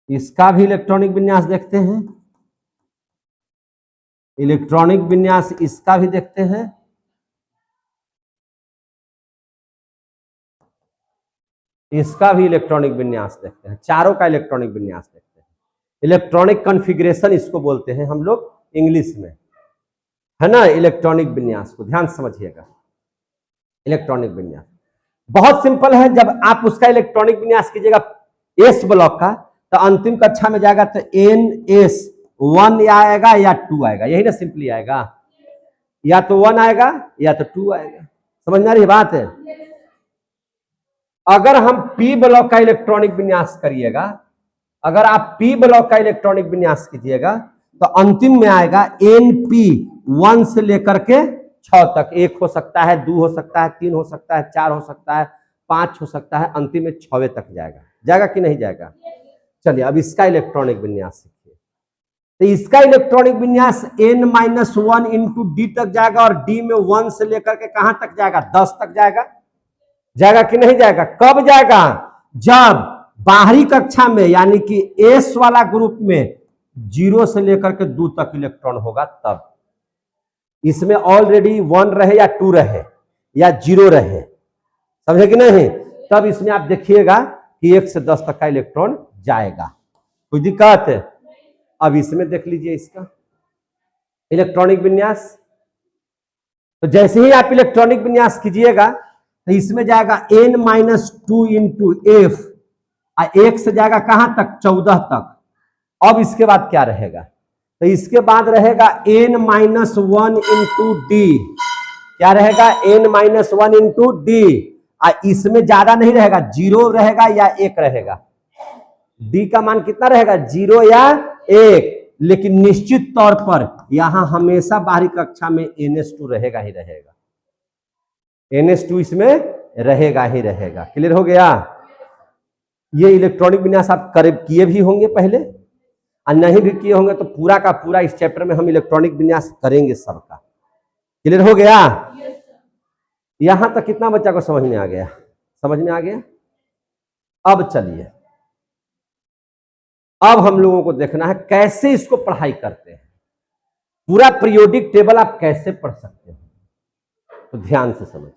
इसका भी इलेक्ट्रॉनिक विन्यास देखते हैं। इलेक्ट्रॉनिक विन्यास इसका भी देखते हैं। इसका भी इलेक्ट्रॉनिक विन्यास देखते हैं। चारों का इलेक्ट्रॉनिक विन्यास देखते हैं। इलेक्ट्रॉनिक कॉन्फ़िगरेशन इसको बोलते हैं हम लोग इंग्लिश में, है ना। इलेक्ट्रॉनिक विन्यास को ध्यान समझिएगा। इलेक्ट्रॉनिक विन्यास बहुत सिंपल है। जब आप उसका इलेक्ट्रॉनिक विन्यास कीजिएगा एस ब्लॉक का, तो अंतिम कक्षा में जाएगा तो NS1 आएगा या 2 आएगा, यही ना सिंपली आएगा। या तो 1 आएगा या तो 2 आएगा। समझ में आ रही बात है? अगर हम P ब्लॉक का इलेक्ट्रॉनिक विन्यास करिएगा, अगर आप P ब्लॉक का इलेक्ट्रॉनिक विन्यास कीजिएगा, तो अंतिम में आएगा NP1 से लेकर के 6 तक। 1 हो सकता है, 2 हो सकता है, 3 हो सकता है, 4 हो सकता है, 5 हो सकता है, अंतिम में 6वें तक जाएगा। जाएगा कि नहीं जाएगा? चलिए अब इसका इलेक्ट्रॉनिक विन्यास सीखिए। तो इसका इलेक्ट्रॉनिक विन्यास N-1 इंटू D तक जाएगा, और D में 1 से लेकर के कहां तक जाएगा? 10 तक जाएगा। जाएगा कि नहीं जाएगा? कब जाएगा? जब बाहरी कक्षा में यानी कि S वाला ग्रुप में 0 से लेकर के 2 तक इलेक्ट्रॉन होगा, तब। इसमें ऑलरेडी 1 रहे या 2 रहे या 0 रहे, समझे कि नहीं, तब इसमें आप देखिएगा कि 1 से 10 तक का इलेक्ट्रॉन जाएगा। कोई दिक्कत है? अब इसमें देख लीजिए इसका इलेक्ट्रॉनिक विन्यास। तो जैसे ही आप इलेक्ट्रॉनिक विन्यास कीजिएगा, तो इसमें जाएगा N-2 इंटू F, 1 से जाएगा कहां तक? 14 तक। अब इसके बाद क्या रहेगा? तो इसके बाद रहेगा N-1 इंटू D। क्या रहेगा? N-1 into D। इसमें ज्यादा नहीं रहेगा, 0 रहेगा या 1 रहेगा। D का मान कितना रहेगा? 0 या 1। लेकिन निश्चित तौर पर यहां हमेशा बाहरी कक्षा में NS2 रहेगा ही रहेगा। NS2 इसमें रहेगा ही रहेगा। क्लियर हो गया? ये इलेक्ट्रॉनिक विन्यास आप किए भी होंगे पहले, और नहीं भी किए होंगे तो पूरा का पूरा इस चैप्टर में हम इलेक्ट्रॉनिक विन्यास करेंगे सबका। क्लियर हो गया? यहां तक कितना बच्चा को समझ में आ गया? समझ में आ गया? अब चलिए, अब हम लोगों को देखना है कैसे इसको पढ़ाई करते हैं। पूरा पीरियोडिक टेबल आप कैसे पढ़ सकते हैं, तो ध्यान से समझिए।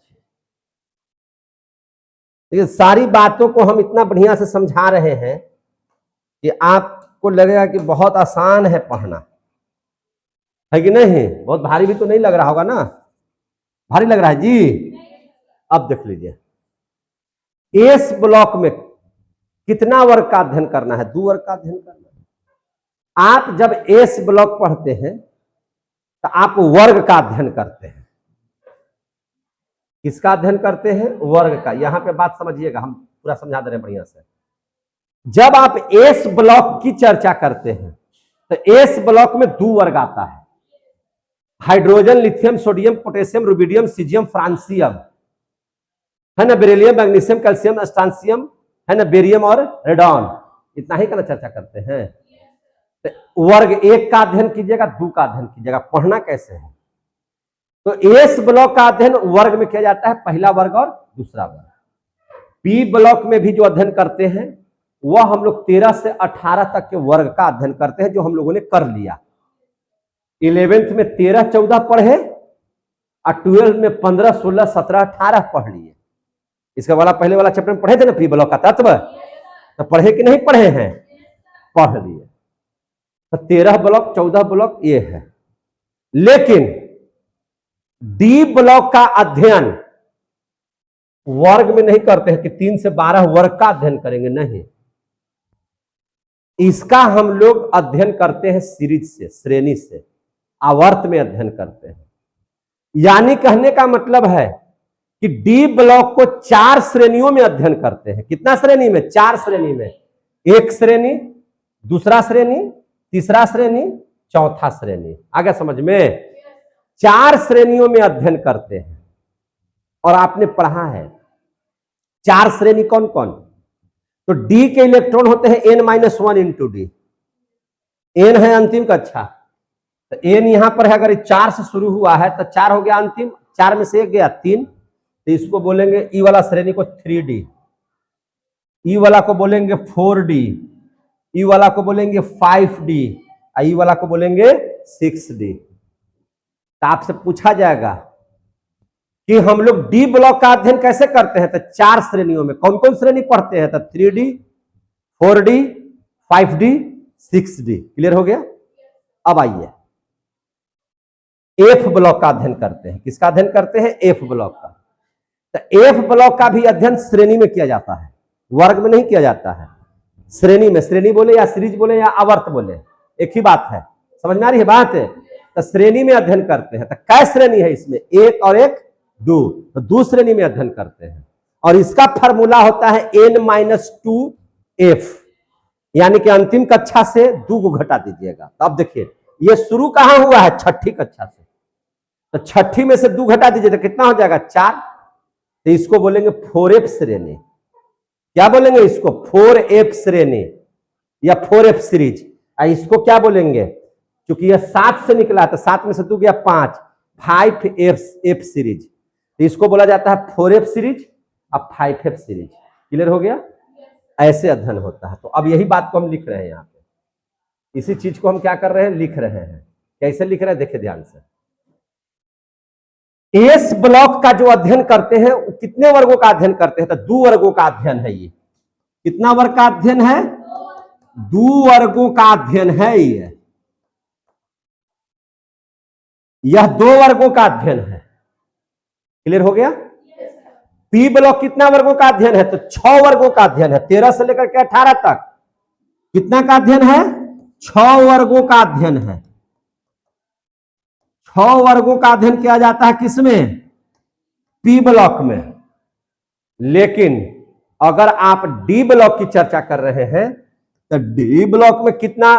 लेकिन सारी बातों को हम इतना बढ़िया से समझा रहे हैं कि आपको लगेगा कि बहुत आसान है पढ़ना, है कि नहीं? बहुत भारी भी तो नहीं लग रहा होगा ना? भारी लग रहा है जी? अब देख लीजिए, एस ब्लॉक में कितना वर्ग का अध्ययन करना है? 2 वर्ग का अध्ययन करना है। आप जब एस ब्लॉक पढ़ते हैं तो आप वर्ग का अध्ययन करते हैं। किसका अध्ययन करते हैं? वर्ग का। यहां पे बात समझिएगा, हम पूरा समझा दे रहे हैं बढ़िया से। जब आप एस ब्लॉक की चर्चा करते हैं तो एस ब्लॉक में 2 वर्ग आता है, hydrogen, lithium, sodium, potassium, rubidium, caesium, francium, है ना, बेरिलियम, मैग्नीशियम, कैल्शियम, स्ट्रांसियम, है ना, बेरियम और रेडॉन। इतना ही का ना चर्चा करते हैं। तो वर्ग 1 का अध्ययन कीजिएगा, 2 का अध्ययन कीजिएगा। पढ़ना कैसे है? तो एस ब्लॉक का अध्ययन वर्ग में किया जाता है, पहला वर्ग और दूसरा वर्ग। पी ब्लॉक में भी जो अध्ययन करते हैं वह हम लोग 13 से 18 तक के वर्ग का अध्ययन करते हैं, जो हम लोगों ने कर लिया। 11th में 13, 14 पढ़े, और 12 में 15, 16, 17, 18 पढ़ लिए। इसका वाला पहले वाला चैप्टर में पढ़े थे ना, पी ब्लॉक का तत्व, तो पढ़े कि नहीं पढ़े हैं? पढ़ लिए। तो 13 ब्लॉक, 14 ब्लॉक ये है। लेकिन डी ब्लॉक का अध्ययन वर्ग में नहीं करते हैं कि 3 से 12 वर्ग का अध्ययन करेंगे, नहीं, इसका हम लोग अध्ययन करते हैं सीरीज से, श्रेणी से, आवर्त में अध्ययन करते हैं। यानी कहने का मतलब है कि डी ब्लॉक को 4 श्रेणियों में अध्ययन करते हैं। कितना श्रेणी में? 4 श्रेणी में। एक श्रेणी, दूसरा श्रेणी, तीसरा श्रेणी, चौथा श्रेणी। आगे समझ में? 4 श्रेणियों में अध्ययन करते हैं। और आपने पढ़ा है 4 श्रेणी कौन कौन? तो डी के इलेक्ट्रॉन होते हैं n-1 इंटू डी। एन है अंतिम कक्षा, तो एन यहां पर है, अगर 4 से शुरू हुआ है तो 4 हो गया अंतिम, 4 में से 1 गया 3, तो इसको बोलेंगे ई वाला श्रेणी को 3D, ई वाला को बोलेंगे 4D, ई वाला को बोलेंगे 5D, ई वाला को बोलेंगे 6D। तो आपसे पूछा जाएगा कि हम लोग डी ब्लॉक का अध्ययन कैसे करते हैं, तो 4 श्रेणियों में। कौन कौन श्रेणी पढ़ते हैं? तो 3D, 4D, 5D, 6D। Clear हो गया? अब आइए एफ ब्लॉक का अध्ययन करते हैं। किसका अध्ययन करते हैं? एफ ब्लॉक का। तो एफ ब्लॉक का भी अध्ययन श्रेणी में किया जाता है, वर्ग में नहीं किया जाता है, श्रेणी में। श्रेणी बोले या सीरीज बोले या आवर्त बोले, एक ही बात है। समझ में आ रही है बात? तो श्रेणी में अध्ययन करते हैं। तो क्या श्रेणी है इसमें? 1 और 1 2, तो 2 श्रेणी में अध्ययन करते हैं। और इसका फॉर्मूला होता है n-2f, यानी कि अंतिम कक्षा से 2 को घटा दीजिएगा। तो अब देखिए ये शुरू कहां हुआ है? 6ठी कक्षा से, तो 6ठी में से 2 घटा दीजिए तो कितना हो जाएगा? 4। तो इसको बोलेंगे 4f श्रेणी। क्या बोलेंगे इसको? 4f श्रेणी या 4f सीरीज। इसको क्या बोलेंगे? क्योंकि यह 7 से निकला तो 7 में से 2 गया 5, 5f सीरीज। तो इसको बोला जाता है 4f सीरीज और 5f सीरीज। क्लियर हो गया? ऐसे अध्ययन होता है। तो अब यही बात को हम लिख रहे हैं यहाँ पे, इसी चीज को हम क्या कर रहे हैं? लिख रहे हैं। कैसे लिख रहे हैं? देखिए ध्यान से। एस ब्लॉक का जो अध्ययन करते हैं वो कितने वर्गों का अध्ययन करते हैं? तो 2 वर्गों का अध्ययन है ये। कितना वर्ग का अध्ययन है? 2 वर्गों का अध्ययन है ये। यह 2 वर्गों का अध्ययन है। क्लियर हो गया? पी ब्लॉक कितना वर्गों का अध्ययन है? तो 6 वर्गों का अध्ययन है। 13 से लेकर के 18 तक कितना का अध्ययन है? 6 वर्गों का अध्ययन है। 6 वर्गों का अध्ययन किया जाता है किसमें? पी ब्लॉक में। लेकिन अगर आप डी ब्लॉक की चर्चा कर रहे हैं तो डी ब्लॉक में कितना,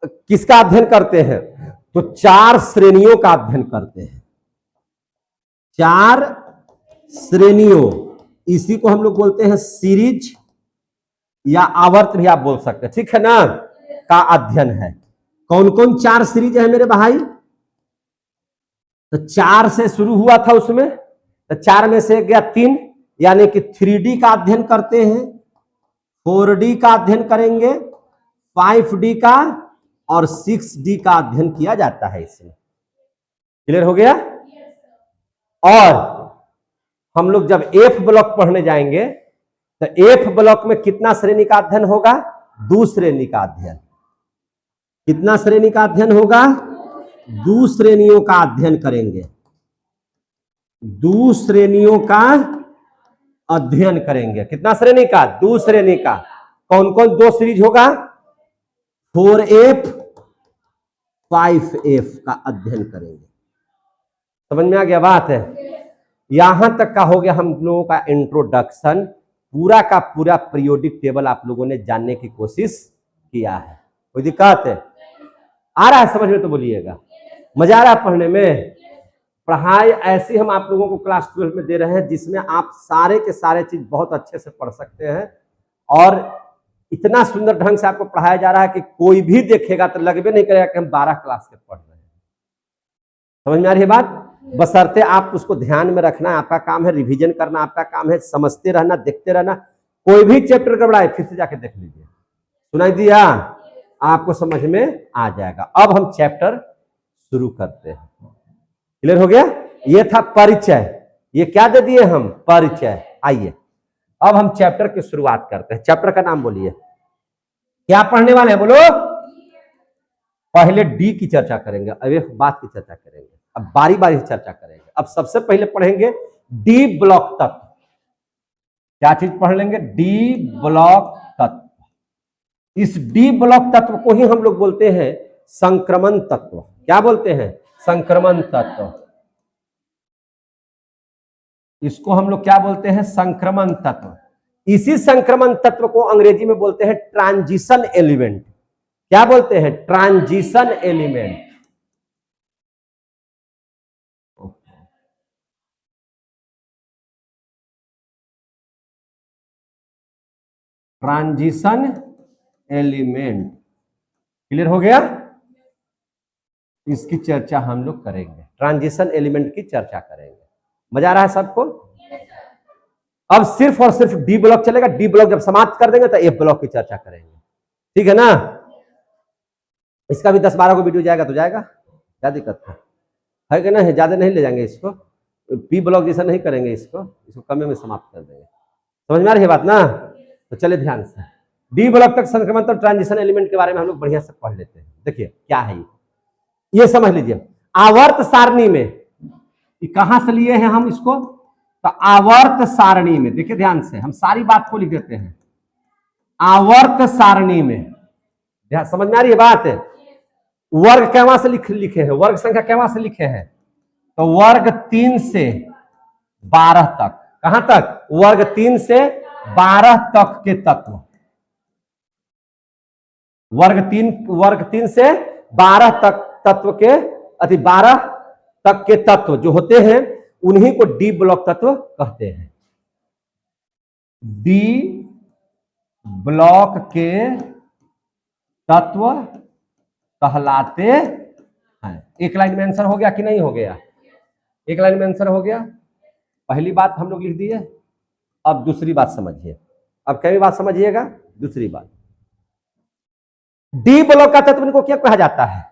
किसका अध्ययन करते हैं? तो 4 श्रेणियों का अध्ययन करते हैं। 4 श्रेणियों, इसी को हम लोग बोलते हैं सीरीज या आवर्त भी आप बोल सकते हैं, ठीक है ना, का अध्ययन है। कौन कौन 4 सीरीज है मेरे भाई? तो 4 से शुरू हुआ था उसमें, तो 4 में से गया 3, यानी कि 3D का अध्ययन करते हैं, 4D का अध्ययन करेंगे, 5D का और 6D का अध्ययन किया जाता है इसमें। क्लियर हो गया? और हम लोग जब एफ ब्लॉक पढ़ने जाएंगे तो एफ ब्लॉक में कितना श्रेणी का अध्ययन होगा? 2 श्रेणी का अध्ययन। कितना श्रेणी का अध्ययन होगा? 2 श्रेणियों का अध्ययन करेंगे। 2 श्रेणियों का अध्ययन करेंगे। कितना श्रेणी का? 2 श्रेणी का। कौन कौन 2 सीरीज होगा? 4f 5f का अध्ययन करेंगे। समझ में आ गया बात है? यहां तक का हो गया हम लोगों का इंट्रोडक्शन। पूरा का पूरा पीरियोडिक टेबल आप लोगों ने जानने की कोशिश किया है। कोई दिक्कत है? आ रहा है समझ में? तो बोलिएगा। मजा आ रहा है पढ़ने में? पढ़ाई ऐसी हम आप लोगों को क्लास 12 में दे रहे हैं जिसमें आप सारे के सारे चीज बहुत अच्छे से पढ़ सकते हैं। और इतना सुंदर ढंग से आपको पढ़ाया जा रहा है कि कोई भी देखेगा तो लगभग नहीं करेगा कि हम 12 क्लास के पढ़ रहे हैं। समझ में आ रही है बात? बशर्ते आप उसको ध्यान में रखना, आपका काम है रिवीजन करना, आपका काम है समझते रहना, देखते रहना। कोई भी चैप्टर गड़बड़ाए फिर से जाके देख लीजिए। सुनाई दिया? आपको समझ में आ जाएगा। अब हम चैप्टर शुरू करते हैं। क्लियर हो गया? ये था परिचय। ये क्या दे दिए हम? परिचय। आइए अब हम चैप्टर की शुरुआत करते हैं। चैप्टर का नाम बोलिए। क्या पढ़ने वाले हैं? बोलो। पहले डी की चर्चा करेंगे, अब एक बात की चर्चा करेंगे। अब बारी बारी से चर्चा करेंगे। अब सबसे पहले पढ़ेंगे डी ब्लॉक तत्व। क्या चीज पढ़ लेंगे? डी ब्लॉक तत्व। इस डी ब्लॉक तत्व को ही हम लोग बोलते हैं संक्रमण तत्व। क्या बोलते हैं? संक्रमण तत्व। इसको हम लोग क्या बोलते हैं? संक्रमण तत्व। इसी संक्रमण तत्व को अंग्रेजी में बोलते हैं ट्रांजिशन एलिमेंट। क्या बोलते हैं? Transition element. Transition element. Clear हो गया? इसकी चर्चा हम लोग करेंगे, ट्रांजिशन एलिमेंट की चर्चा करेंगे। मजा आ रहा है सबको? अब सिर्फ और सिर्फ डी ब्लॉक चलेगा। डी ब्लॉक जब समाप्त कर देंगे तो एफ ब्लॉक की चर्चा करेंगे। ठीक है ना? इसका भी 10-12 को वीडियो जाएगा तो जाएगा, क्या दिक्कत है कि नहीं? ज्यादा नहीं ले जाएंगे इसको, पी ब्लॉक जैसा नहीं करेंगे इसको कम में समाप्त कर देंगे। समझ में आ रही है बात ना? तो चले ध्यान से, डी ब्लॉक तक संक्रमण तो ट्रांजिशन एलिमेंट के बारे में हम लोग बढ़िया से पढ़ लेते हैं। देखिए क्या है ये समझ लीजिए। आवर्त सारणी में, कहां से लिए हैं हम इसको? तो आवर्त सारणी में। देखिए ध्यान से, हम सारी बात को लिख देते हैं आवर्त सारणी में। ध्यान, समझ में आ रही है बात? वर्ग कैवा से लिखे हैं? वर्ग संख्या कैवा से लिखे हैं? तो वर्ग 3 से 12 तक। कहां तक? वर्ग 3 से 12 तक के तत्व। वर्ग 3 से 12 तक तत्व के, अति 12 तक के तत्व जो होते हैं उन्हीं को डी ब्लॉक तत्व कहते हैं। डी ब्लॉक के तत्व कहलाते हैं। एक लाइन में आंसर हो गया कि नहीं हो गया? एक लाइन में आंसर हो गया। पहली बात हम लोग लिख दिए। अब दूसरी बात समझिए। अब कई बात समझिएगा। दूसरी बात, डी ब्लॉक का तत्व इनको क्या कहा जाता है?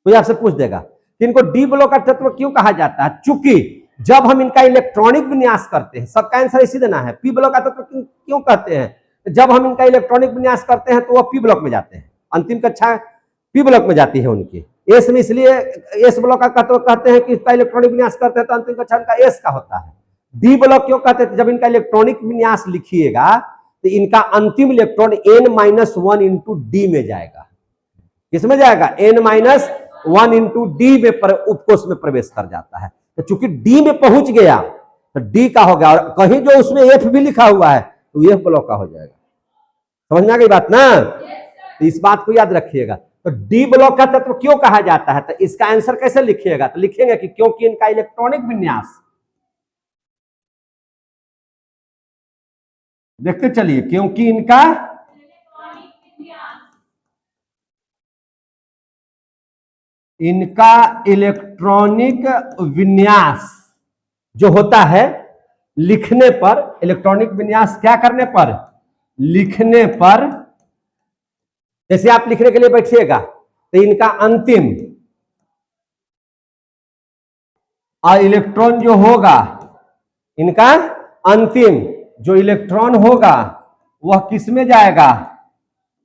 कोई आपसे पूछ देगा कि इनको डी ब्लॉक का तत्व क्यों कहा जाता है? चूंकि जब हम इनका इलेक्ट्रॉनिक विन्यास करते हैं, सबका आंसर इसी देना है। पी ब्लॉक का तत्व क्यों कहते हैं? जब हम इनका इलेक्ट्रॉनिक विन्यास करते हैं तो वह पी ब्लॉक में जाते हैं। अंतिम कक्षा पी ब्लॉक में जाती है उनकी। एस में इसलिए एस ब्लॉक का तत्व कहते हैं कि इसका इलेक्ट्रॉनिक विन्यास करते हैं तो अंतिम कक्षा इनका एस का होता है। डी ब्लॉक क्यों कहते हैं? जब इनका इलेक्ट्रॉनिक विन्यास लिखिएगा तो इनका अंतिम इलेक्ट्रॉन n-1 इंटू डी में जाएगा। किसमें जाएगा? n-1 इंटू डी में उपकोष में प्रवेश कर जाता है। तो चूंकि डी में पहुंच गया तो डी का हो गया, और कहीं जो उसमें एफ भी लिखा हुआ है तो एफ ब्लॉक का हो जाएगा। समझ में आ गई बात ना? तो इस बात को याद रखिएगा। तो डी ब्लॉक का तत्व क्यों कहा जाता है? तो इसका आंसर कैसे लिखिएगा? तो लिखेंगे कि क्योंकि इनका इलेक्ट्रॉनिक विन्यास, देखते चलिए, क्योंकि इनका इलेक्ट्रॉनिक विन्यास जो होता है लिखने पर, इलेक्ट्रॉनिक विन्यास क्या करने पर? लिखने पर। जैसे आप लिखने के लिए बैठिएगा तो इनका अंतिम इलेक्ट्रॉन जो होगा, इनका अंतिम जो इलेक्ट्रॉन होगा वह किस में जाएगा?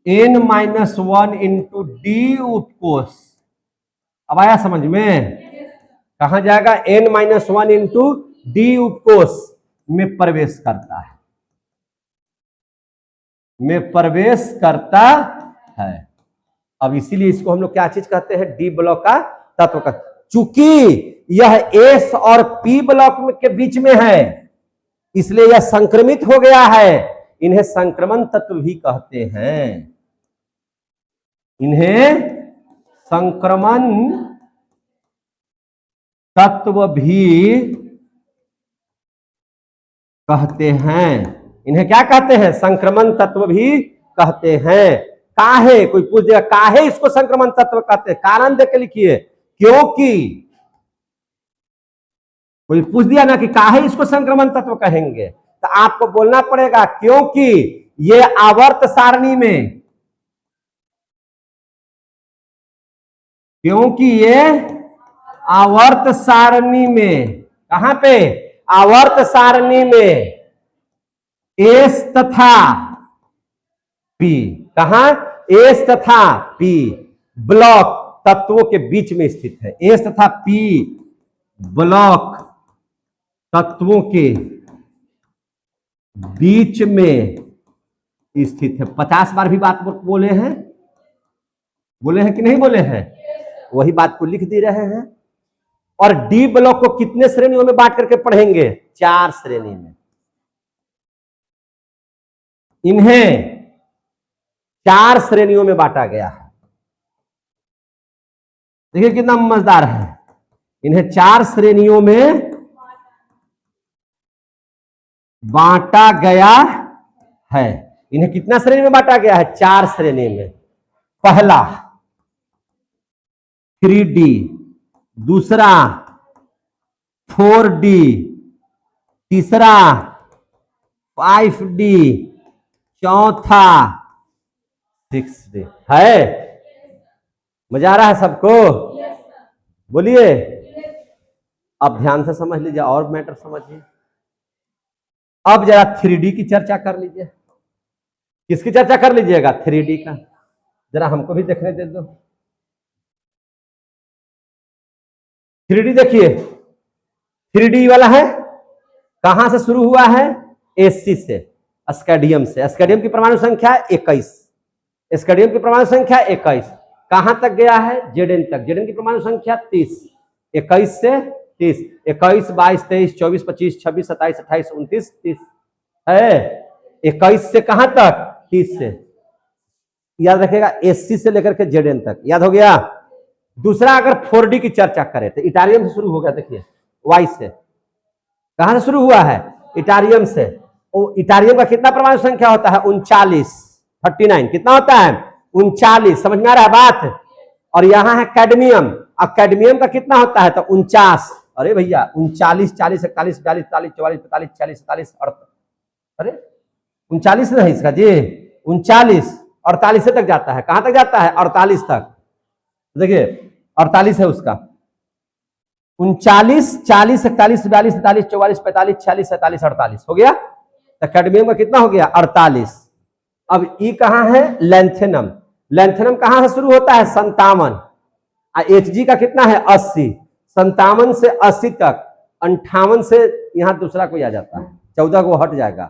n-1 into D उपकोष। अब आया समझ में? कहां जाएगा? n-1 इंटू डी उपकोष में प्रवेश करता है, में प्रवेश करता है। अब इसीलिए इसको हम लोग क्या चीज कहते हैं? डी ब्लॉक का तत्व का। चूंकि यह एस और पी ब्लॉक के बीच में है इसलिए यह संक्रमित हो गया है। इन्हें संक्रमण तत्व भी कहते हैं। इन्हें संक्रमण तत्व भी कहते हैं। इन्हें क्या कहते हैं? संक्रमण तत्व भी कहते हैं। काहे? कोई पूछ दिया काहे इसको संक्रमण तत्व कहते हैं? कारण देके लिखिए। क्योंकि कोई पूछ दिया ना कि काहे इसको संक्रमण तत्व कहेंगे, तो आपको बोलना पड़ेगा क्योंकि ये आवर्त सारणी में, क्योंकि ये आवर्त सारणी में, कहां पे? आवर्त सारणी में एस तथा पी, कहां? एस तथा पी ब्लॉक तत्वों के बीच में स्थित है। एस तथा पी ब्लॉक तत्वों के बीच में स्थित है। 50 बार भी बात बोले हैं कि नहीं बोले हैं? वही बात को लिख दे रहे हैं। और डी ब्लॉक को कितने श्रेणियों में बांट करके पढ़ेंगे? 4 श्रेणी में। इन्हें 4 श्रेणियों में बांटा गया है। देखिए कितना मजेदार है। इन्हें 4 श्रेणियों में बांटा गया है। इन्हें कितना श्रेणी में बांटा गया है? 4 श्रेणी में। पहला 3D, दूसरा 4D, तीसरा 5D, चौथा 6D। है? मजा आ रहा है सबको? बोलिए। अब ध्यान से समझ लीजिए और मैटर समझिए। अब जरा 3D की चर्चा कर लीजिए। किसकी चर्चा कर लीजिएगा? 3D का। जरा हमको भी देखने दे दो। 3D देखिए, 3D वाला है। कहां से शुरू हुआ है? एससी से, स्केडियम से। स्केडियम की परमाणु संख्या 21। स्केडियम की परमाणु संख्या 21। कहां तक गया है? जेडेन तक। जेडेन की परमाणु संख्या 30। 21 से 30। 21, 22, 23, 24, 25, 26, 27, 28, 29, 30 है। 21 से कहां तक? 30 से। याद रखेगा, एससी से लेकर के जेडेन तक। याद हो गया? दूसरा अगर 4D की चर्चा करें तो इटारियम से शुरू हो गया। देखिए वाई से। कहां से शुरू हुआ है? इटारियम से। इटारियम का कितना परमाणु संख्या होता है? 39, 39। कितना होता है? 39। समझ में आ रहा है बात? और यहां है कैडमियम। अब कैडमियम का कितना होता है? तो 49। अरे भैया 39, 40, 41, 42, 43, 44, 45, 46, 47, 48। अरे 39 नहीं इसका जी, 39, 48 तक जाता है। कहां तक जाता है? 48 तक। देखिए 48 है उसका। 39, 40, 41, 42, 43, 44, 45, 46, 47, 48 हो गया। तो कैडमियम का कितना हो गया? 48। अब ई कहां है? लैंथेनम। लैंथेनम कहां से शुरू होता है? 57। Hg का कितना है? 80। 57 से 80 तक। 58 से यहां दूसरा कोई आ जाता है, 14 को हट जाएगा।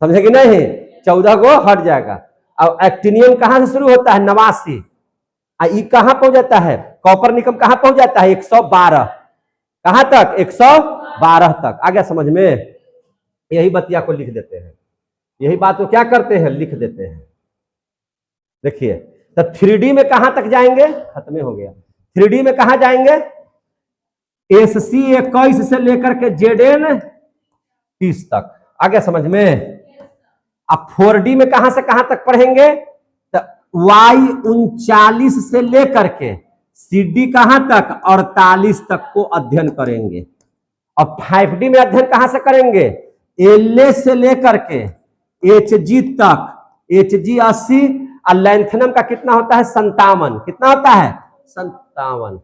समझे कि नहीं? 14 को हट जाएगा। अब एक्टिनियम कहां से शुरू होता है? 89। ई कहां पहुंच जाता है? कॉपर निकम कहां पहुंच जाता है? 112। कहां तक? 112 तक। आ गया समझ में? यही बतिया को लिख देते हैं। यही बात को क्या करते हैं? लिख देते हैं। देखिए तो 3D में कहां तक जाएंगे? खत्म हो गया। 3D में कहां जाएंगे? एससी 21 से लेकर के जेडेन 30 तक। आ गया समझ में? अब 4D में कहां से कहां तक पढ़ेंगे? तो वाई 39 से लेकर के CD कहां तक? 48 तक को अध्ययन करेंगे। अब 5D में अध्ययन कहां से करेंगे? LA से लेकर के HG तक। HG 80 और लैंथेनम का कितना होता है? 57। कितना होता है? 57।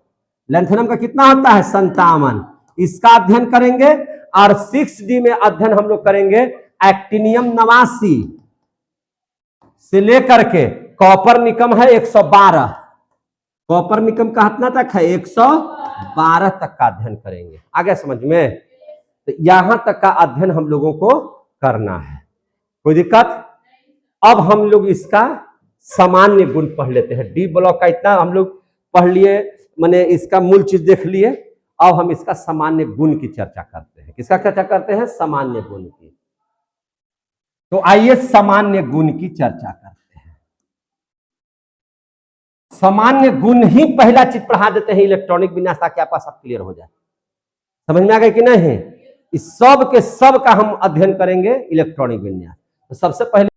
लैंथेनम का कितना होता है? 57। इसका अध्ययन करेंगे। और 6D में अध्ययन हम लोग करेंगे एक्टिनियम 89 से लेकर के कॉपर निकम है 112। कॉपर निकम का कितना तक है? 112 तक का अध्ययन करेंगे। आगे समझ में? तो यहां तक का अध्ययन हम लोगों को करना है। कोई दिक्कत? अब हम लोग इसका सामान्य गुण पढ़ लेते हैं। डी ब्लॉक का इतना हम लोग पढ़ लिए, माने इसका मूल चीज देख लिए। अब हम इसका सामान्य गुण की चर्चा करते हैं। किसका चर्चा करते हैं? सामान्य गुण की। तो आइए सामान्य गुण की चर्चा करते हैं। सामान्य गुण ही पहला चीज पढ़ा देते हैं इलेक्ट्रॉनिक विन्यास, ताकि आपका सब क्लियर हो जाए। समझ में आ गया कि नहीं? इस सब के सब का हम अध्ययन करेंगे इलेक्ट्रॉनिक विन्यास। तो सबसे पहले